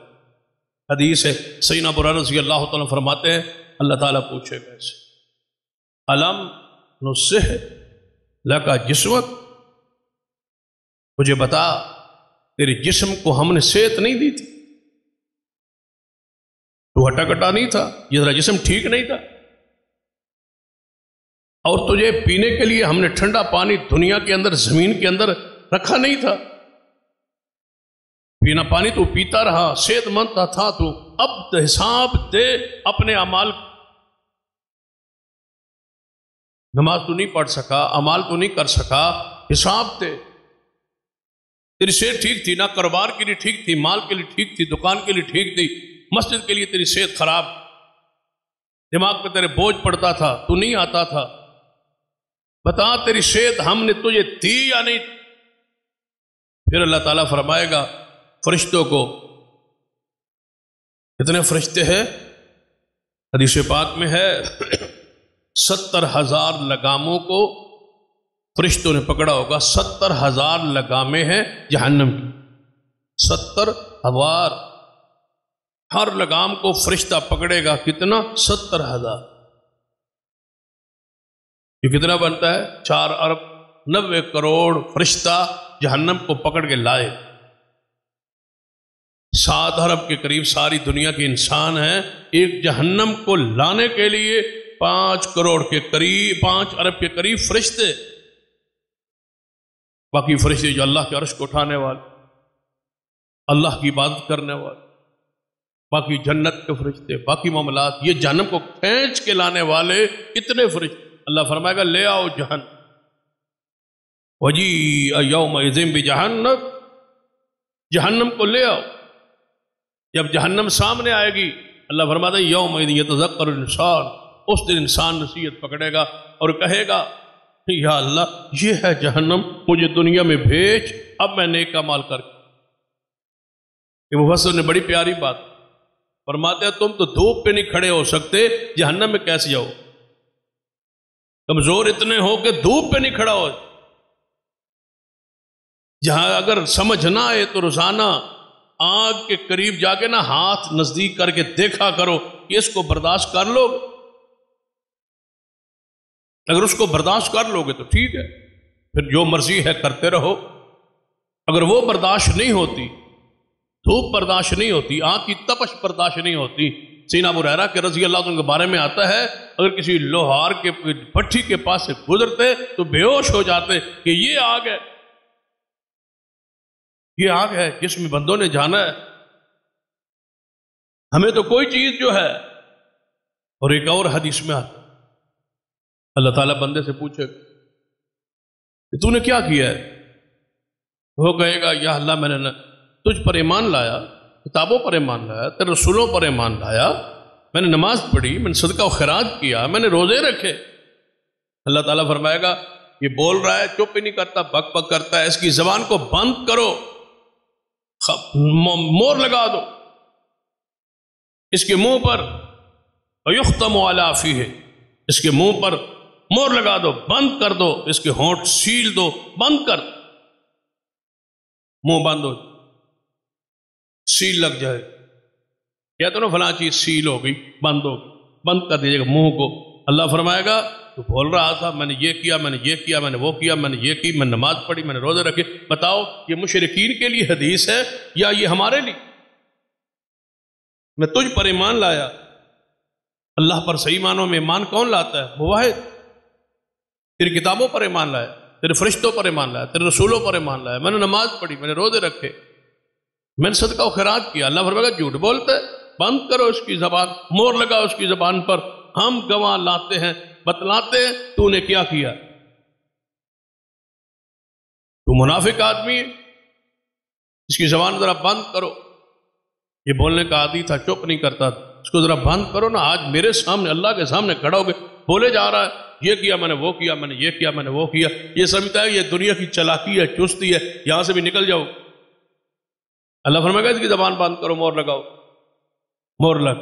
حدیث ہے، سیدنا ابو ہریرہ رضی اللہ تعالیٰ فرماتے ہیں اللہ تعالیٰ پوچھے گا اسے، الم نصح لک جسمک، مجھے بتا تیرے جسم کو ہم نے صحت نہیں دی تھی؟ تو ہٹا کٹا نہیں تھا، یہ ذرا جسم ٹھیک نہیں تھا؟ اور تجھے پینے کے لیے ہم نے ٹھنڈا پانی دنیا کے اندر، زمین کے اندر رکھا نہیں تھا؟ پینا پانی تو پیتا رہا، صحت مند تھا تو، اب حساب دے اپنے اعمال۔ نماز تو نہیں پڑھ سکا، اعمال تو نہیں کر سکا، حساب دے۔ تیری صحت ٹھیک تھی، نہ کاروبار کے لیے ٹھیک تھی، مال کے لیے ٹھیک تھی، دکان کے لیے ٹھیک تھی، مسجد کے لیے تیری صحت خراب، دماغ پہ تیرے بوجھ پڑتا تھا، تو نہیں آتا تھا۔ بتا تیری صحت ہم نے تجھے دی یا نہیں؟ پھر اللہ تعالیٰ فرمائے گا فرشتوں کو، کتنے فرشتے ہیں؟ حدیث پاک میں ہے 70,000 لگاموں کو فرشتوں نے پکڑا ہوگا۔ 70,000 لگامیں ہیں جہنم کی، 70,000، ہر لگام کو فرشتہ پکڑے گا، کتنا؟ 70,000۔ یہ کتنا بنتا ہے؟ 4 ارب 90 کروڑ فرشتہ جہنم کو پکڑ کے لائے۔ 7 ارب کے قریب ساری دنیا کے انسان ہیں، ایک جہنم کو لانے کے لیے 5 کروڑ کے قریب، 5 ارب کے قریب فرشتے، باقی فرشتے جو اللہ کے عرش کو اٹھانے والے، اللہ کی عبادت کرنے والے، باقی جنت کے فرشتے، باقی معاملات، یہ جہنم کو کھینچ کے لانے والے کتنے فرشتے؟ اللہ فرمائے گا لے آؤ جہنم، وجیء یومئذ بجہنم، جہنم کو لے آؤ۔ جب جہنم سامنے آئے گی، اللہ فرماتا ہے یومئذ یتذکر الانسان، اس دن انسان نصیحت پکڑے گا اور کہے گا یا اللہ یہ ہے جہنم، مجھے دنیا میں بھیج، اب میں نیک اعمال کر کے۔ یہ مفسر نے بڑی پیاری بات فرماتے ہیں، تم تو دھوپ پہ نہیں کھڑے ہو سکتے، جہنم میں کیسے جاؤ؟ کمزور اتنے ہو کہ دھوپ پہ نہیں کھڑا ہو۔ جہاں اگر سمجھ نہ آئے تو روزانہ آگ کے قریب جا کے نہ ہاتھ نزدیک کر کے دیکھا کرو کہ اس کو برداشت کر لو۔ اگر اس کو برداشت کر لو گے تو ٹھیک ہے، پھر جو مرضی ہے کرتے رہو۔ اگر وہ برداشت نہیں ہوتی، دھوپ برداشت نہیں ہوتی، آگ کی تپش برداشت نہیں ہوتی، سیدنا ابو ہریرہ کے رضی اللہ عنہ کے بارے میں آتا ہے اگر کسی لوہار کے بھٹی کے پاس سے گزرتے تو بے ہوش ہو جاتے کہ یہ آگ ہے، یہ آگ ہے جس میں بندوں نے جانا ہے، ہمیں تو کوئی چیز جو ہے۔ اور ایک اور حدیث میں آتا اللہ تعالیٰ بندے سے پوچھے کہ تو نے کیا کیا ہے؟ وہ کہے گا یا اللہ میں نے تجھ پر ایمان لایا، کتابوں پر ایمان لایا، تیرے رسولوں پر ایمان لایا، میں نے نماز پڑھی، میں نے صدقہ و خیرات کیا، میں نے روزے رکھے۔ اللہ تعالیٰ فرمائے گا یہ بول رہا ہے، چپ ہی نہیں کرتا، بک بک کرتا ہے، اس کی زبان کو بند کرو، مور لگا دو اس کے منہ پر، وَيُخْتَمُ عَلَىٰ فِيهِ، اس کے منہ پر مور لگا دو، بند کر دو، اس کے ہونٹ سیل دو، بند کر، منہ بند ہو، سیل لگ جائے، یا تو نا فلاں چیز سیل ہو گئی، بند ہو گئی، بند کر دیجیے گا منہ کو۔ اللہ فرمائے گا تو بول رہا تھا میں نے یہ کیا، میں نے یہ کیا، میں نے وہ کیا، میں نے یہ کی، میں نے نماز پڑھی، میں نے روزے رکھے۔ بتاؤ یہ مشرکین کے لیے حدیث ہے یا یہ ہمارے لیے؟ میں تجھ پر ایمان لایا، اللہ پر صحیح معنوں میں ایمان کون لاتا ہے؟ موحد۔ تیری کتابوں پر ایمان لایا، تیرے فرشتوں پر ایمان لایا، تیرے رسولوں پر ایمان لایا، میں نے نماز پڑھی، میں نے روزے رکھے، میں نے صدقہ و خیرات کیا۔ اللہ فرمائے گا جھوٹ بولتا ہے، بند کرو اس کی زبان، مور لگا اس کی زبان پر، ہم گواہ لاتے ہیں، بتلاتے ہیں تو نے کیا کیا۔ تو منافق آدمی ہے، اس کی زبان ذرا بند کرو، یہ بولنے کا عادی تھا، چپ نہیں کرتا تھا، اس کو ذرا بند کرو نا۔ آج میرے سامنے، اللہ کے سامنے کھڑا ہو کے بولے جا رہا ہے، یہ کیا میں نے، وہ کیا میں نے، یہ کیا میں نے، وہ کیا، یہ سمجھتا ہے یہ دنیا کی چلاکی ہے، چستی ہے، یہاں سے بھی نکل جاؤ۔ اللہ فرمائے گا اس کی زبان بند کرو، مور لگاؤ، مور لگ۔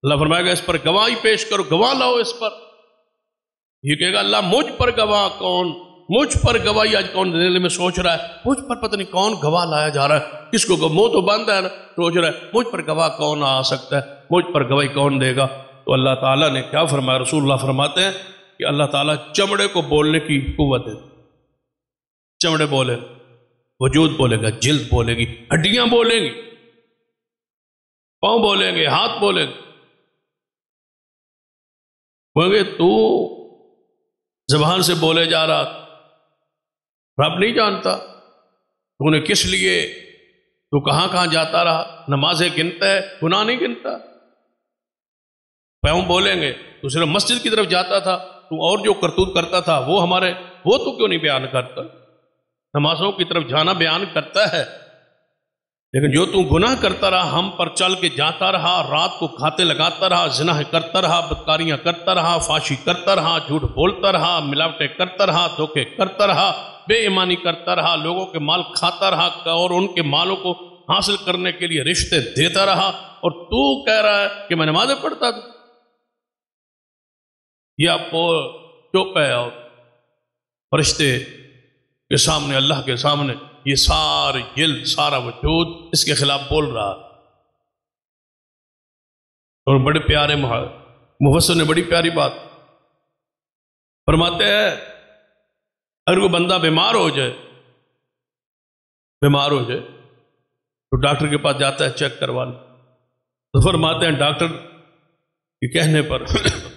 اللہ فرمائے گا اس پر گواہی پیش کرو، گواہ لاؤ اس پر۔ یہ کہے گا اللہ مجھ پر گواہ کون، مجھ پر گواہی آج کون دل میں سوچ رہا ہے، مجھ پر پتہ نہیں کون گواہ لایا جا رہا ہے، کس کو منہ تو بند ہے نا، سوچ رہا ہے مجھ پر گواہ کون آ سکتا ہے، مجھ پر گواہی کون دے گا؟ تو اللہ تعالیٰ نے کیا فرمایا؟ رسول اللہ فرماتے ہیں کہ اللہ تعالیٰ چمڑے کو بولنے کی قوت ہے، چمڑے بولے، وجود بولے گا، جلد بولے گی، ہڈیاں بولیں گی، پاؤں بولیں گے، ہاتھ بولیں گے، بولیں گے تو زبان سے بولے جا رہا، رب نہیں جانتا تو نے کس لیے، تو کہاں کہاں جاتا رہا، نمازیں گنتا ہے، گناہ نہیں گنتا، پاؤں بولیں گے تو صرف مسجد کی طرف جاتا تھا، تو اور جو کرتوت کرتا تھا وہ تو کیوں نہیں بیان کرتا؟ نمازوں کی طرف جانا بیان کرتا ہے، لیکن جو تو گناہ کرتا رہا، ہم پر چل کے جاتا رہا، رات کو کھاتے لگاتا رہا، زنا کرتا رہا، بدکاریاں کرتا رہا، فحشی کرتا رہا، جھوٹ بولتا رہا، ملاوٹیں کرتا رہا، دھوکے کرتا رہا، بے ایمانی کرتا رہا، لوگوں کے مال کھاتا رہا اور ان کے مالوں کو حاصل کرنے کے لیے رشتے دیتا رہا، اور تو کہہ رہا ہے کہ میں نمازیں پڑھتا تھا؟ یہ آپ کو چپ ہے، اور فرشتے کے سامنے، اللہ کے سامنے یہ سارے جلد، سارا وجود اس کے خلاف بول رہا۔ اور بڑے پیارے مفسر نے بڑی پیاری بات فرماتے ہیں، اگر کوئی بندہ بیمار ہو جائے تو ڈاکٹر کے پاس جاتا ہے چیک کروانے، تو فرماتے ہیں ڈاکٹر کے کہنے پر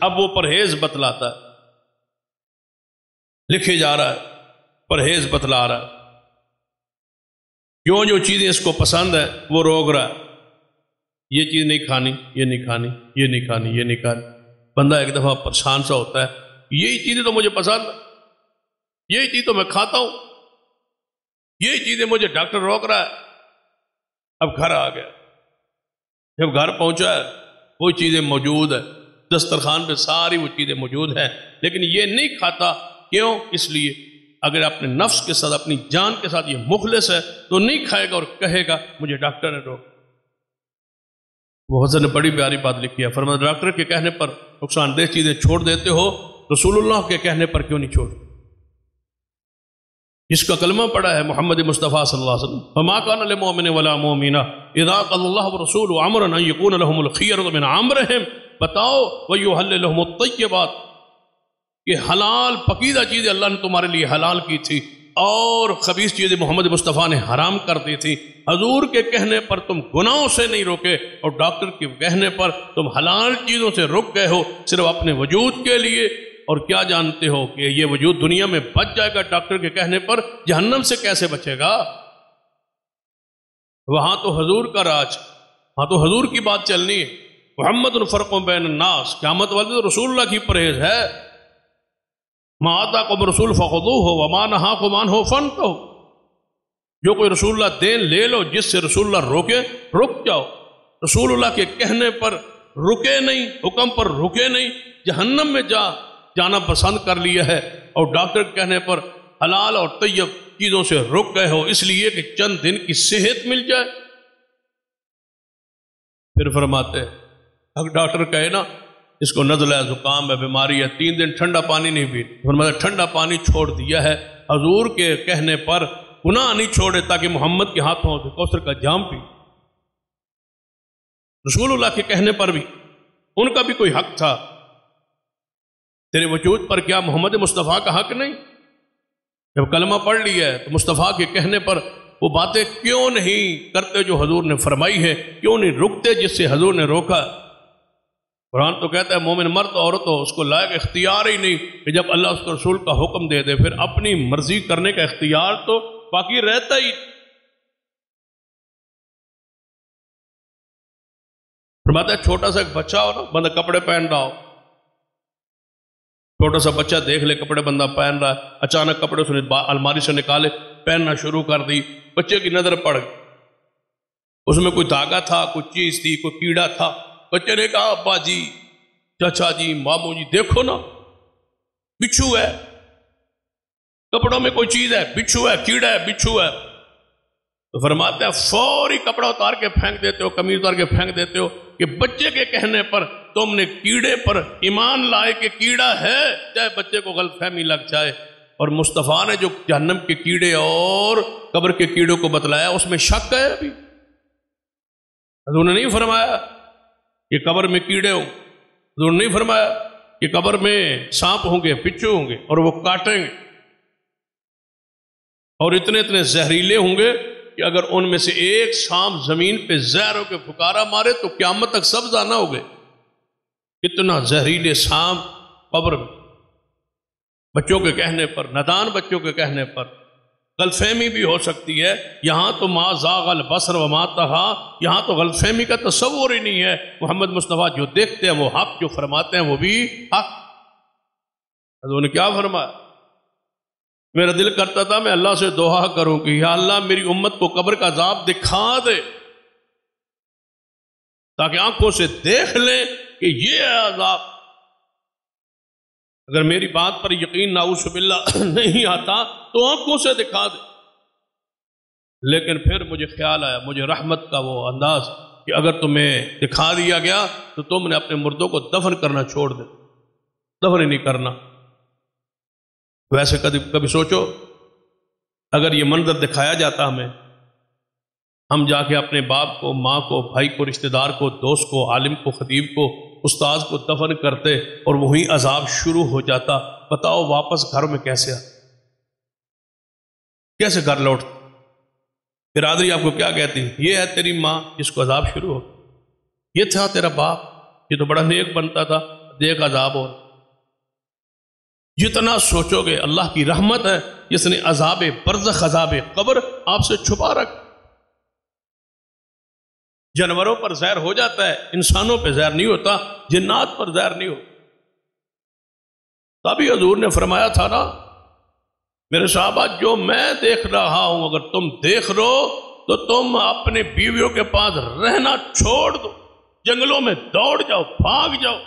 اب وہ پرہیز بتلاتا ہے، لکھے جا رہا ہے، پرہیز بتلا رہا ہے، جو چیزیں اس کو پسند ہے وہ روک رہا ہے، یہ چیز نہیں کھانی، یہ نہیں کھانی، یہ نہیں کھانی، یہ نہیں کھانی۔ بندہ ایک دفعہ پریشان سا ہوتا ہے، یہی چیزیں تو مجھے پسند ہے، یہی چیز تو میں کھاتا ہوں، یہی چیزیں مجھے ڈاکٹر روک رہا ہے۔ اب گھر آ گیا، جب گھر پہنچا ہے وہ چیزیں موجود ہے، دسترخوان پہ ساری وہ چیزیں موجود ہیں، لیکن یہ نہیں کھاتا، کیوں؟ اس لیے اگر اپنے نفس کے ساتھ، اپنی جان کے ساتھ یہ مخلص ہے تو نہیں کھائے گا اور کہے گا مجھے ڈاکٹر نے روک۔ وہ حضرت نے بڑی پیاری بات لکھی ہے، فرمایا ڈاکٹر کے کہنے پر نقصان دہ چیزیں چھوڑ دیتے ہو، رسول اللہ کے کہنے پر کیوں نہیں چھوڑ؟ جس کا کلمہ پڑا ہے محمد مصطفیٰ صلی اللہ علیہ وسلم، فما کان للمؤمن ولا مؤمنہ اذا قضى الله ورسوله امرا ان يكون لهم الخيرة من امرهم، بتاؤ ويحلل لهم الطيبات، کہ حلال پکیزہ چیزیں اللہ نے تمہارے لیے حلال کی تھی اور خبیث چیزیں محمد مصطفیٰ نے حرام کر دی تھی۔ حضور کے کہنے پر تم گناہوں سے نہیں روکے، اور ڈاکٹر کے کہنے پر تم حلال چیزوں سے رک گئے ہو صرف اپنے وجود کے لیے، اور کیا جانتے ہو کہ یہ وجود دنیا میں بچ جائے گا ڈاکٹر کے کہنے پر، جہنم سے کیسے بچے گا؟ وہاں تو حضور کا راج، وہاں تو حضور کی بات چلنی ہے۔ محمد فرق بین الناس، قیامت والے تو رسول اللہ کی پرہیز ہے۔ ما آتاکم رسول فخذوہ وما نہاکم عنہ فانتہوا، جو کوئی رسول اللہ دین لے لو، جس سے رسول اللہ روکے رک جاؤ۔ رسول اللہ کے کہنے پر رکے نہیں، حکم پر رکے نہیں، جہنم میں جانا پسند کر لیا ہے، اور ڈاکٹر کے کہنے پر حلال اور طیب چیزوں سے رک گئے ہو اس لیے کہ چند دن کی صحت مل جائے۔ پھر فرماتے ہیں اگر ڈاکٹر کہے نا اس کو نزلہ ہے، زکام ہے، بیماری ہے، 3 دن ٹھنڈا پانی نہیں پی، فرماتے ٹھنڈا پانی چھوڑ دیا ہے، حضور کے کہنے پر گناہ نہیں چھوڑے تاکہ محمد کے ہاتھوں سے کوثر کا جام پی۔ رسول اللہ کے کہنے پر بھی ان کا بھی کوئی حق تھا، تیرے وجود پر کیا محمد مصطفیٰ کا حق نہیں؟ جب کلمہ پڑھ لیا ہے تو مصطفیٰ کے کہنے پر وہ باتیں کیوں نہیں کرتے جو حضور نے فرمائی ہے، کیوں نہیں رکتے جس سے حضور نے روکا؟ قرآن تو کہتا ہے مومن مرد عورت ہو، اس کو لائق اختیار ہی نہیں کہ جب اللہ اس کو رسول کا حکم دے دے پھر اپنی مرضی کرنے کا اختیار تو باقی رہتا ہی۔ فرماتا ہے چھوٹا سا ایک بچہ ہو نا، بندہ کپڑے پہن رہا ہو، چھوٹا سا بچہ دیکھ لے کپڑے بندہ پہن رہا ہے، اچانک کپڑے سے الماری سے نکالے پہننا شروع کر دی، بچے کی نظر پڑ گئی، اس میں کوئی دھاگا تھا، کوئی چیز تھی، کوئی کیڑا تھا۔ بچے نے کہا ابا جی، چچا جی، ماموں جی دیکھو نا بچھو ہے، کپڑوں میں کوئی چیز ہے، بچھو ہے، کیڑا ہے، بچھو ہے۔ تو فرماتے ہیں فوری کپڑا اتار کے پھینک دیتے ہو، قمیض اتار کے پھینک دیتے ہو کہ بچے کے کہنے پر تم نے کیڑے پر ایمان لائے کہ کیڑا ہے، چاہے بچے کو غلط فہمی لگ جائے، اور مصطفیٰ نے جو جہنم کے کیڑے اور قبر کے کیڑوں کو بتلایا اس میں شک ہے ابھی؟ حضور نے نہیں فرمایا کہ قبر میں کیڑے ہوں، حضور نے نہیں فرمایا کہ قبر میں سانپ ہوں گے، بچھو ہوں گے اور وہ کاٹیں گے اور اتنے اتنے زہریلے ہوں گے کہ اگر ان میں سے ایک سانپ زمین پہ زہر ہو کے پھکارا مارے تو قیامت تک سبزہ نہ ہوگے، اتنا زہریلے سانپ قبر میں۔ بچوں کے کہنے پر، نادان بچوں کے کہنے پر غلط فہمی بھی ہو سکتی ہے۔ یہاں تو ما زاغ البصر وما طغی، یہاں تو غلط فہمی کا تصور ہی نہیں ہے۔ محمد مصطفیٰ جو دیکھتے ہیں وہ حق، جو فرماتے ہیں وہ بھی حق۔ حضور نے کیا فرمایا؟ میرا دل کرتا تھا میں اللہ سے دعا کروں کہ یا اللہ میری امت کو قبر کا عذاب دکھا دے تاکہ آنکھوں سے دیکھ لیں کہ یہ ہے عذاب۔ اگر میری بات پر یقین نعوذ باللہ نہیں آتا تو آنکھوں سے دکھا دے۔ لیکن پھر مجھے خیال آیا، مجھے رحمت کا وہ انداز کہ اگر تمہیں دکھا دیا گیا تو تم نے اپنے مردوں کو دفن کرنا چھوڑ دے، دفن ہی نہیں کرنا۔ ویسے کبھی سوچو اگر یہ منظر دکھایا جاتا ہمیں، ہم جا کے اپنے باپ کو، ماں کو، بھائی کو، رشتہ دار کو، دوست کو، عالم کو، خطیب کو، استاذ کو دفن کرتے اور وہیں عذاب شروع ہو جاتا، بتاؤ واپس گھر میں کیسے گھر لوٹ؟ برادری آپ کو کیا کہتی؟ یہ ہے تیری ماں جس کو عذاب شروع ہو، یہ تھا تیرا باپ یہ تو بڑا نیک بنتا تھا، دیکھ عذاب ہو۔ جتنا سوچو گے اللہ کی رحمت ہے جس نے عذاب برزخ، عذاب قبر آپ سے چھپا رکھ۔ جانوروں پر زہر ہو جاتا ہے، انسانوں پہ زہر نہیں ہوتا، جنات پر زہر نہیں ہوتا۔ تبھی حضور نے فرمایا تھا نا میرے صحابہ، جو میں دیکھ رہا ہوں اگر تم دیکھ رہو تو تم اپنے بیویوں کے پاس رہنا چھوڑ دو، جنگلوں میں دوڑ جاؤ، بھاگ جاؤ،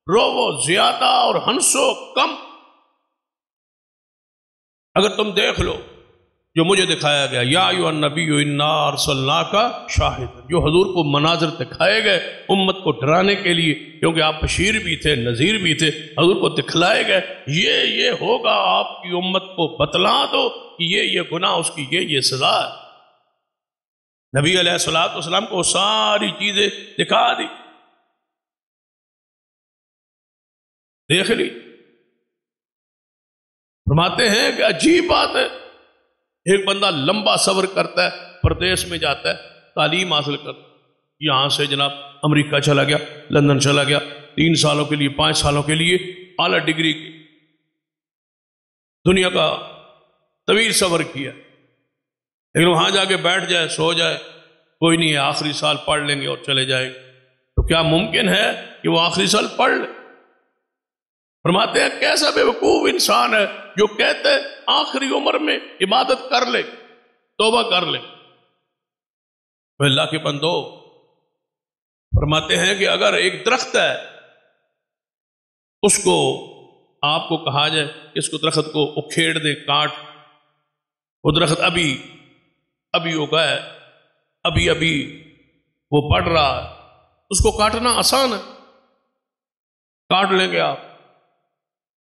روو زیادہ اور ہنسو کم۔ اگر تم دیکھ لو جو مجھے دکھایا گیا، یا ایھا النبی انا ارسلناک شاہد، جو حضور کو مناظر دکھائے گئے امت کو ڈرانے کے لیے، کیونکہ آپ بشیر بھی تھے، نذیر بھی تھے، حضور کو دکھلائے گئے یہ ہوگا، آپ کی امت کو بتلا دو کہ یہ گناہ، اس کی یہ سزا ہے۔ نبی علیہ الصلوۃ والسلام کو ساری چیزیں دکھا دی، دیکھ لی۔ فرماتے ہیں کہ عجیب بات ہے، ایک بندہ لمبا سفر کرتا ہے، پردیس میں جاتا ہے، تعلیم حاصل کرتا ہے، یہاں سے جناب امریکہ چلا گیا، لندن چلا گیا، 3 سالوں کے لیے، 5 سالوں کے لیے اعلیٰ ڈگری کی، دنیا کا طویل سفر کیا، لیکن وہاں جا کے بیٹھ جائے، سو جائے، کوئی نہیں ہے، آخری سال پڑھ لیں گے اور چلے جائیں گے۔ تو کیا ممکن ہے کہ وہ آخری سال پڑھ لے؟ فرماتے ہیں کیسا بے وقوف انسان ہے جو کہتے ہیں آخری عمر میں عبادت کر لے، توبہ کر لے۔ تو اللہ کے بندو، فرماتے ہیں کہ اگر ایک درخت ہے، اس کو آپ کو کہا جائے کہ اس کو درخت کو اکھیڑ دے، کاٹ، وہ درخت ابھی اگا ہے، ابھی وہ بڑھ رہا ہے، اس کو کاٹنا آسان ہے، کاٹ لیں گے آپ۔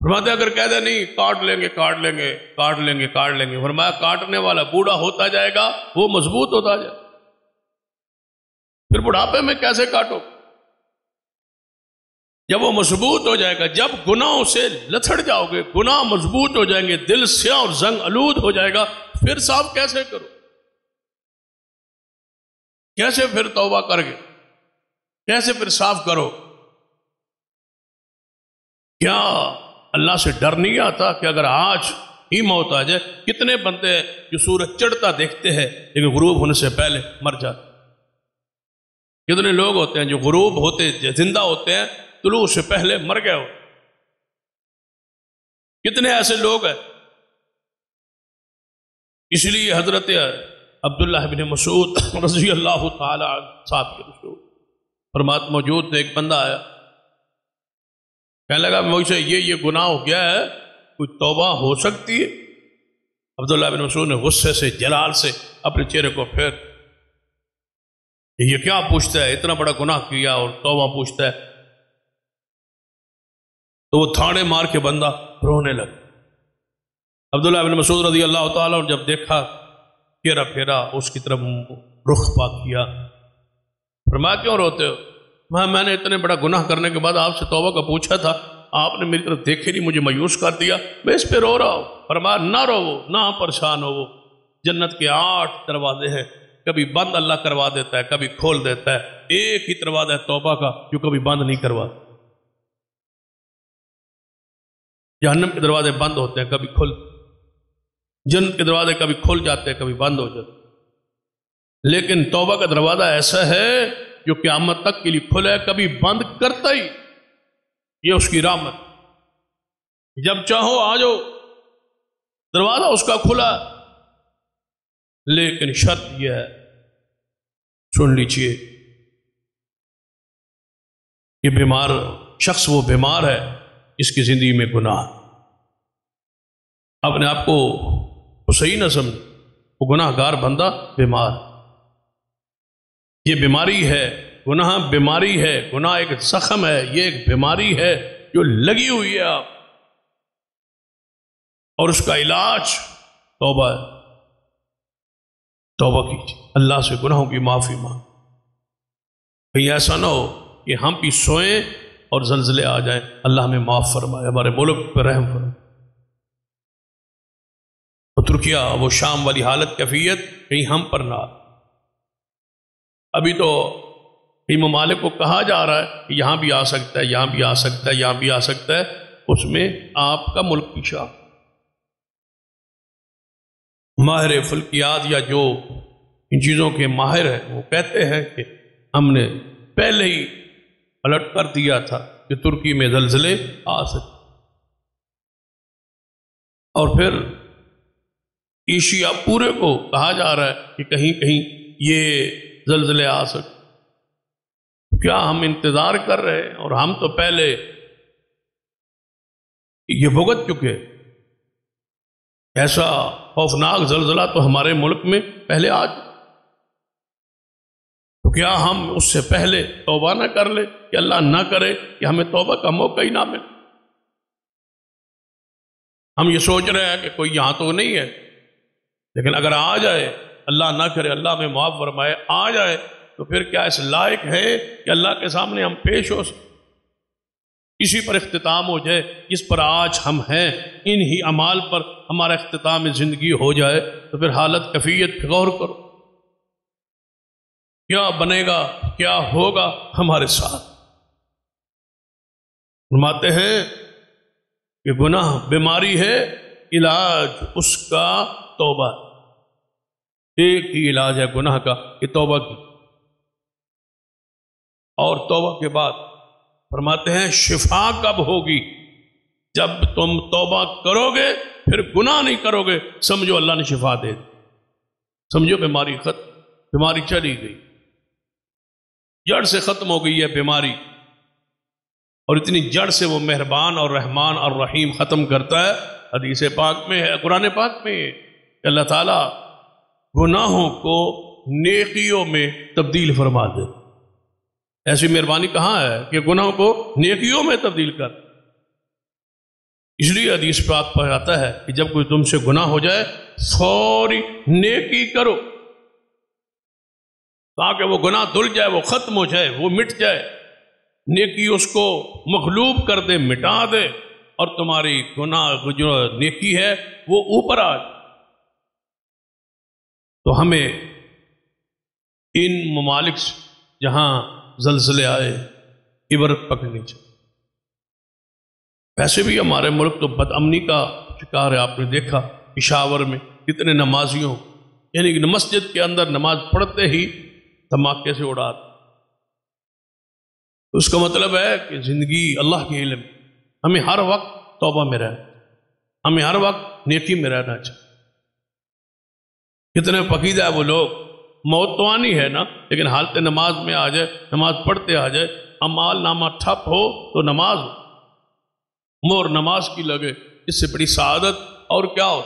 فرماتے اگر کہہ دے نہیں کاٹ لیں گے، فرمایا کاٹنے والا بوڑھا ہوتا جائے گا، وہ مضبوط ہوتا جائے گا، پھر بڑھاپے میں کیسے کاٹو؟ جب وہ مضبوط ہو جائے گا، جب گناہوں سے لتھڑ جاؤ گے، گناہ مضبوط ہو جائیں گے، دل سیاہ اور زنگ آلود ہو جائے گا، پھر صاف کیسے کرو؟ کیسے پھر توبہ کر گے؟ کیسے پھر صاف کرو؟ کیا اللہ سے ڈر نہیں آتا کہ اگر آج ہی موت آ جائے؟ کتنے بندے ہیں جو سورج چڑھتا دیکھتے ہیں لیکن غروب ہونے سے پہلے مر جاتے؟ کتنے لوگ ہوتے ہیں جو غروب ہوتے زندہ ہوتے ہیں، طلوع سے پہلے مر گئے ہو؟ کتنے ایسے لوگ ہیں؟ اس لیے حضرت عبداللہ بن مسعود رضی اللہ تعالی عنہ صاحب کے رسول فرمات موجود تھے، ایک بندہ آیا، کہنے لگا مجھ سے یہ گناہ ہو گیا ہے، کوئی توبہ ہو سکتی ہے؟ عبداللہ بن مسعود نے غصے سے، جلال سے اپنے چہرے کو پھیر، یہ کیا پوچھتا ہے، اتنا بڑا گناہ کیا اور توبہ پوچھتا ہے؟ تو وہ تھاڑے مار کے بندہ رونے لگا۔ عبداللہ بن مسعود رضی اللہ تعالیٰ نے جب دیکھا، کیرا پھیرا، اس کی طرف رخ پاک کیا، فرمایا کیوں روتے ہو؟ میں نے اتنے بڑا گناہ کرنے کے بعد آپ سے توبہ کا پوچھا تھا، آپ نے میری طرف دیکھے نہیں، مجھے مایوس کر دیا، میں اس پہ رو رہا ہوں۔ فرمایا نہ رو، نہ پریشان ہو، جنت کے 8 دروازے ہیں، کبھی بند اللہ کروا دیتا ہے، کبھی کھول دیتا ہے، ایک ہی دروازہ ہے توبہ کا جو کبھی بند نہیں کرواتا۔ جہنم کے دروازے بند ہوتے ہیں، کبھی کھل، جنت کے دروازے کبھی کھل جاتے ہیں، کبھی بند ہو جاتے ہیں، لیکن توبہ کا دروازہ ایسا ہے جو قیامت تک کے لیے کھلا ہے، کبھی بند کرتا ہی، یہ اس کی رحمت، جب چاہو آ جاؤ، دروازہ اس کا کھلا، لیکن شرط یہ ہے، سن لیجئے، کہ بیمار شخص وہ بیمار ہے اس کی زندگی میں گناہ، اپنے آپ کو صحیح نہ سمجھ، وہ گناہ گار بندہ بیمار، یہ بیماری ہے، گناہ بیماری ہے، گناہ ایک زخم ہے، یہ ایک بیماری ہے جو لگی ہوئی ہے آپ، اور اس کا علاج توبہ ہے۔ توبہ کیجیے، اللہ سے گناہوں کی معافی مانگ، کہیں ایسا نہ ہو کہ ہم بھی سوئیں اور زلزلے آ جائیں، اللہ ہمیں معاف فرمائے، ہمارے ملک پر رحم فرمائے۔ ترکیہ وہ شام والی حالت کیفیت کہیں ہم پر نہ، ابھی تو کئی ممالک کو کہا جا رہا ہے کہ یہاں بھی آ سکتا ہے، یہاں بھی آ سکتا ہے، یہاں بھی آ سکتا ہے، اس میں آپ کا ملک پیچھے۔ ماہر فلکیات یا جو ان چیزوں کے ماہر ہیں وہ کہتے ہیں کہ ہم نے پہلے ہی الرٹ کر دیا تھا کہ ترکی میں زلزلے آ سکتے، اور پھر ایشیا پورے کو کہا جا رہا ہے کہ کہیں کہیں یہ زلزلے آ سکتے۔ کیا ہم انتظار کر رہے ہیں؟ اور ہم تو پہلے یہ بھگت چکے، ایسا خوفناک زلزلہ تو ہمارے ملک میں پہلے آ چکا، تو کیا ہم اس سے پہلے توبہ نہ کر لیں کہ اللہ نہ کرے کہ ہمیں توبہ کا موقع ہی نہ ملے۔ ہم یہ سوچ رہے ہیں کہ کوئی یہاں تو نہیں ہے، لیکن اگر آ جائے، اللہ نہ کرے، اللہ میں معاف فرمائے، آ جائے تو پھر کیا اس لائق ہے کہ اللہ کے سامنے ہم پیش ہو سکیں؟ اسی پر اختتام ہو جائے جس پر آج ہم ہیں، انہی اعمال پر ہمارا اختتام زندگی ہو جائے تو پھر حالت کیفیت پہ غور کرو، کیا بنے گا، کیا ہوگا ہمارے ساتھ۔ فرماتے ہیں کہ گناہ بیماری ہے، علاج اس کا توبہ، ایک ہی علاج ہے گناہ کا کہ توبہ کی، اور توبہ کے بعد فرماتے ہیں شفا کب ہوگی؟ جب تم توبہ کرو گے، پھر گناہ نہیں کرو گے، سمجھو اللہ نے شفا دے دی، سمجھو بیماری ختم، بیماری چلی گئی، جڑ سے ختم ہو گئی ہے بیماری، اور اتنی جڑ سے وہ مہربان اور رحمان اور رحیم ختم کرتا ہے۔ حدیث پاک میں ہے، قرآن پاک میں ہے کہ اللہ تعالیٰ گناہوں کو نیکیوں میں تبدیل فرما دے۔ ایسی مہربانی کہاں ہے کہ گناہوں کو نیکیوں میں تبدیل کر؟ اس لیے حدیث پاک پر آتا ہے کہ جب کوئی تم سے گناہ ہو جائے فوری نیکی کرو، تاکہ وہ گناہ دھل جائے، وہ ختم ہو جائے، وہ مٹ جائے، نیکی اس کو مغلوب کر دے، مٹا دے، اور تمہاری گناہ جو نیکی ہے وہ اوپر آ جائے۔ تو ہمیں ان ممالک سے جہاں زلزلے آئے عبرت پکڑنی چاہیے۔ ویسے بھی ہمارے ملک تو بد امنی کا شکار ہے، آپ نے دیکھا پشاور میں کتنے نمازیوں، یعنی کہ مسجد کے اندر نماز پڑھتے ہی دھماکے سے اڑا دے۔ اس کا مطلب ہے کہ زندگی اللہ کے علم، ہمیں ہر وقت توبہ میں رہنا، ہمیں ہر وقت نیکی میں رہنا چاہیے۔ کتنے پقیدہ ہے وہ لوگ، موت تو آنی ہے نا، لیکن حالت نماز میں آ جائے، نماز پڑھتے آ جائے، اعمال نامہ ٹھپ ہو تو نماز ہو، مور نماز کی لگے، اس سے بڑی سعادت اور کیا ہو۔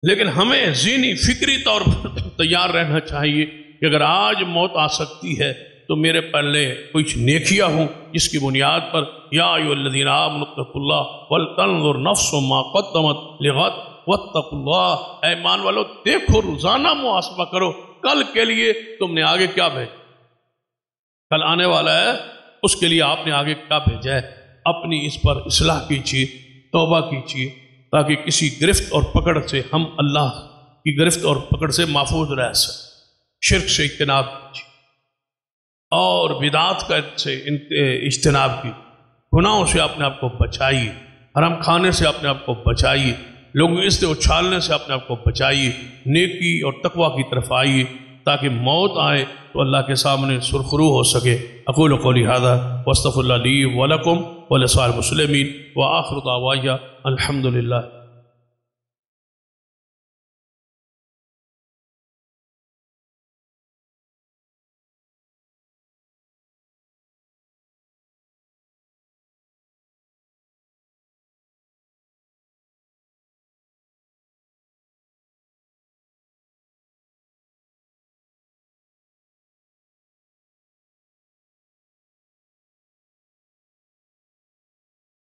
لیکن ہمیں ذہنی فکری طور پر تیار رہنا چاہیے کہ اگر آج موت آ سکتی ہے تو میرے پلے کچھ نیکیاں ہوں جس کی بنیاد پر یا ایھا الذین آمنوا اتقوا اللہ ولتنظر نفس ما قدمت لغد واتقوا اللہ، اے ایمان والو دیکھو، روزانہ محاسبہ کرو کل کے لیے تم نے آگے کیا بھیجا، کل آنے والا ہے اس کے لیے آپ نے آگے کیا بھیجا ہے۔ اپنی اس پر اصلاح کیجیے، توبہ کیجیے، تاکہ کسی گرفت اور پکڑ سے ہم اللہ کی گرفت اور پکڑ سے محفوظ رہ سکیں۔ شرک سے اجتناب کیجیے اور بدعات کا سے اجتناب کی، گناہوں سے اپنے آپ کو بچائیے، حرام کھانے سے اپنے آپ کو بچائیے، لوگوں اس سے اچھالنے سے اپنے آپ کو بچائیے، نیکی اور تقوی کی طرف آئیے تاکہ موت آئے تو اللہ کے سامنے سرخرو ہو سکے۔ اقول قولی ھذا واستغفر اللہ لی ولکم ولسائر المسلمین وآخر دعوایا الحمد للہ۔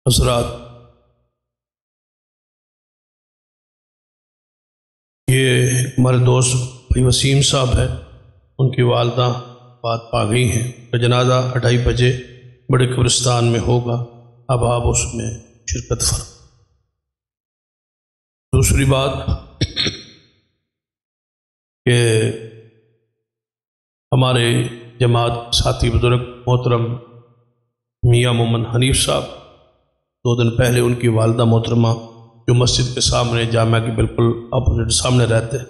حضرات، یہ ہمارے دوست بھائی وسیم صاحب ہیں، ان کی والدہ وفات پا گئی ہیں، کا جنازہ 2:30 بجے بڑے قبرستان میں ہوگا، اب آپ اس میں شرکت فرمائیں۔ دوسری بات کہ ہمارے جماعت ساتھی بزرگ محترم میاں محمد حنیف صاحب، 2 دن پہلے ان کی والدہ محترمہ جو مسجد کے سامنے جامعہ کی بالکل اپوزٹ سامنے رہتے ہیں،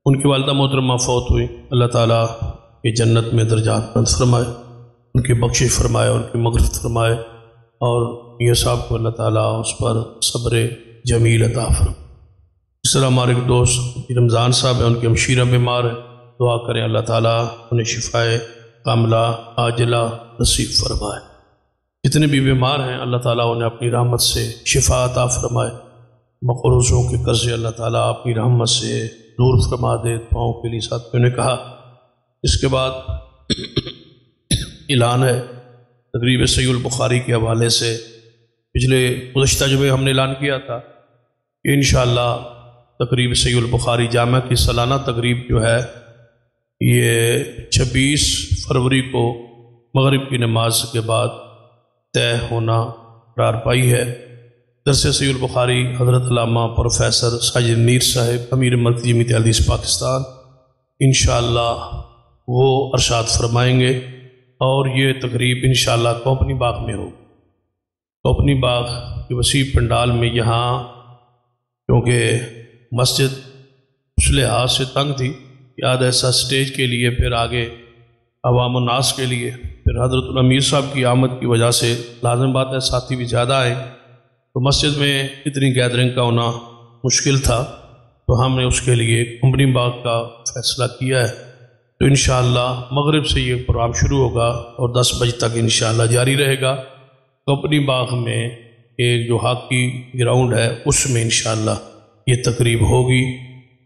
ان کی والدہ محترمہ فوت ہوئی۔ اللہ تعالیٰ کی جنت میں درجات بلند فرمائے، ان کی بخشش فرمائے، ان کی مغفرت فرمائے، اور میاں صاحب کو اللہ تعالیٰ اس پر صبر جمیل عطا فرمائے۔ اس طرح ہمارے ایک دوست رمضان صاحب ہیں، ان کی ہمشیرہ بیمار ہے، دعا کریں اللہ تعالیٰ انہیں شفائے کاملہ عاجلہ نصیب فرمائے۔ جتنے بھی بیمار ہیں اللہ تعالیٰ انہیں اپنی رحمت سے شفا عطا فرمائے، مقروضوں کے قرضے اللہ تعالیٰ اپنی رحمت سے دور فرما دے۔ دعاؤں کے لیے ساتھیوں نے کہا۔ اس کے بعد اعلان ہے تقریب صحیح البخاری کے حوالے سے، پچھلے گزشتہ جمعے ہم نے اعلان کیا تھا کہ انشاءاللہ تقریب صحیح البخاری جامعہ کی سالانہ تقریب جو ہے یہ 26 فروری کو مغرب کی نماز کے بعد طے ہونا قرار پائی ہے۔ درس صحیح البخاری حضرت علامہ پروفیسر ساجد میر صاحب امیر مرکزی جمعیت احمدیہ پاکستان انشاءاللہ وہ ارشاد فرمائیں گے، اور یہ تقریب انشاءاللہ کوپنی باغ میں ہوگی۔ کوپنی باغ کے وسیع پنڈال میں، یہاں کیونکہ مسجد اس لحاظ سے تنگ تھی کہ آدھا ایسا سٹیج کے لیے، پھر آگے عوام الناس کے لیے، پھر حضرت الامیر صاحب کی آمد کی وجہ سے لازم بات ہے ساتھی بھی زیادہ آئے، تو مسجد میں اتنی گیدرنگ کا ہونا مشکل تھا، تو ہم نے اس کے لیے کمپنی باغ کا فیصلہ کیا ہے۔ تو انشاءاللہ مغرب سے یہ پروگرام شروع ہوگا اور 10 بجے تک انشاءاللہ جاری رہے گا۔ کمپنی باغ میں ایک جو ہاکی گراؤنڈ ہے اس میں انشاءاللہ یہ تقریب ہوگی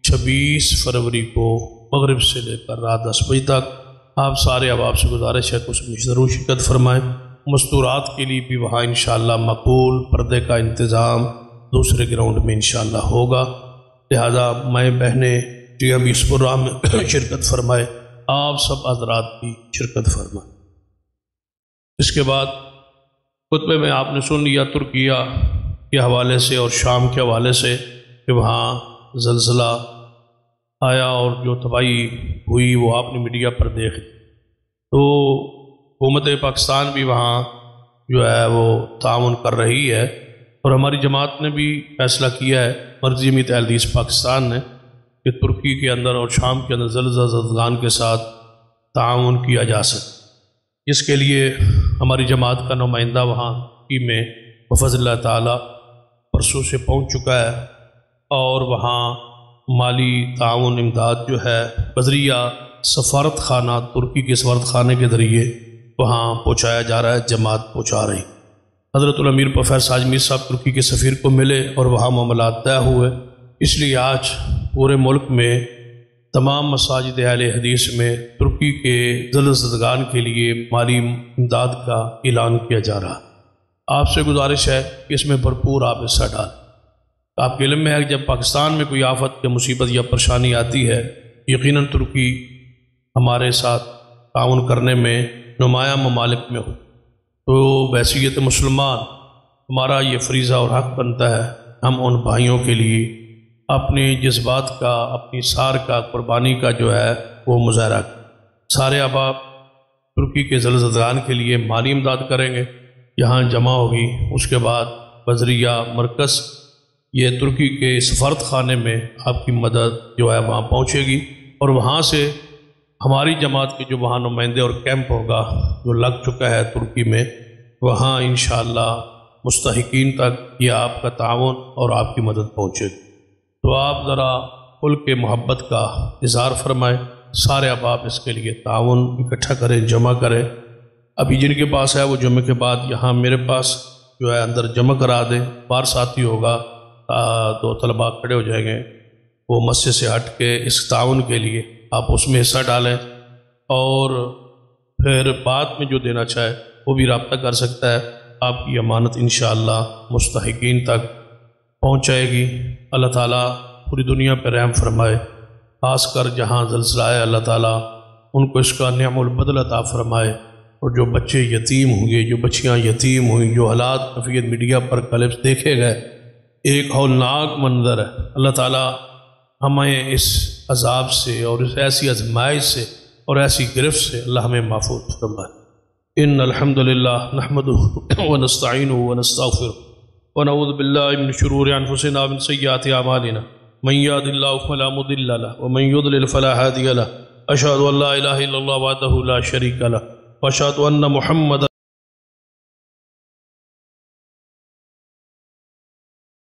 26 فروری کو مغرب سے لے کر رات 10 بجے تک۔ آپ سارے اب آپ سے گزارش ہے کہ اس میں ضرور شرکت فرمائیں۔ مستورات کے لیے بھی وہاں انشاءاللہ مقبول پردے کا انتظام دوسرے گراؤنڈ میں انشاءاللہ ہوگا، لہذا مائیں بہنیں جو ابھی اس پروگرام میں شرکت فرمائے، آپ سب حضرات بھی شرکت فرمائیں۔ اس کے بعد خطبے میں آپ نے سن لیا ترکیہ کے حوالے سے اور شام کے حوالے سے کہ وہاں زلزلہ آیا اور جو تباہی ہوئی وہ آپ نے میڈیا پر دیکھ، تو حکومت پاکستان بھی وہاں جو ہے وہ تعاون کر رہی ہے، اور ہماری جماعت نے بھی فیصلہ کیا ہے مرکزی جمعیت احمدیہ پاکستان نے کہ ترکی کے اندر اور شام کے اندر زلزلہ زدگان کے ساتھ تعاون کیا جا سکے۔ اس کے لیے ہماری جماعت کا نمائندہ وہاں کی میں بفضل اللہ تعالیٰ پرسوں سے پہنچ چکا ہے، اور وہاں مالی تعاون امداد جو ہے بذریعہ سفارت خانہ ترکی کے سفارت خانے کے ذریعے وہاں پہنچایا جا رہا ہے، جماعت پہنچا رہی۔ حضرت الامیر پروفیسر ساجد میر صاحب ترکی کے سفیر کو ملے اور وہاں معاملات طے ہوئے، اس لیے آج پورے ملک میں تمام مساجد اہل حدیث میں ترکی کے زلزدگان کے لیے مالی امداد کا اعلان کیا جا رہا۔ آپ سے گزارش ہے کہ اس میں بھرپور آپ حصہ ڈالیں۔ آپ کے علم میں ہے کہ جب پاکستان میں کوئی آفت یا مصیبت یا پریشانی آتی ہے، یقیناً ترکی ہمارے ساتھ تعاون کرنے میں نمایاں ممالک میں ہو، تو بحیثیت مسلمان ہمارا یہ فریضہ اور حق بنتا ہے ہم ان بھائیوں کے لیے اپنی جذبات کا، اپنی سار کا، قربانی کا جو ہے وہ مظاہرہ کریں۔ سارے احباب ترکی کے زلزدگان کے لیے مالی امداد کریں گے، یہاں جمع ہوگی، اس کے بعد بذریعہ مرکز یہ ترکی کے سفارت خانے میں آپ کی مدد جو ہے وہاں پہنچے گی، اور وہاں سے ہماری جماعت کے جو وہاں نمائندے اور کیمپ ہوگا جو لگ چکا ہے ترکی میں، وہاں انشاءاللہ مستحقین تک یہ آپ کا تعاون اور آپ کی مدد پہنچے گی۔ تو آپ ذرا کھل کے محبت کا اظہار فرمائیں، سارے احباب اس کے لیے تعاون اکٹھا کریں، جمع کریں۔ ابھی جن کے پاس ہے وہ جمعے کے بعد یہاں میرے پاس جو ہے اندر جمع کرا دیں، بار ساتھی ہوگا تو طلباء کھڑے ہو جائیں گے، وہ مسجد سے ہٹ کے اس تعاون کے لیے آپ اس میں حصہ ڈالیں، اور پھر بعد میں جو دینا چاہے وہ بھی رابطہ کر سکتا ہے۔ آپ کی امانت انشاءاللہ مستحقین تک پہنچائے گی۔ اللہ تعالیٰ پوری دنیا پہ رحم فرمائے، خاص کر جہاں زلزلہ ہے اللہ تعالیٰ ان کو اس کا نعم البدل عطا فرمائے، اور جو بچے یتیم ہوں گے، جو بچیاں یتیم ہوئیں، جو حالات کفیت میڈیا پر کلپس دیکھے گئے، ایک ہولناک منظر ہے، اللہ تعالیٰ ہمیں اس عذاب سے اور اس ایسی آزمائش سے اور ایسی گرفت سے اللہ ہمیں محفوظ فرمائے۔ ان الحمدللہ نحمدہ ونستعینہ ونستغفرہ ونعوذ باللہ من شرور انفسنا ومن سیئات اعمالنا من یهد اللہ فلا مضل له ومن یضلل فلا هادی له اشهد ان لا الہ الا اللہ وحدہ لا شریک له واشهد ان محمد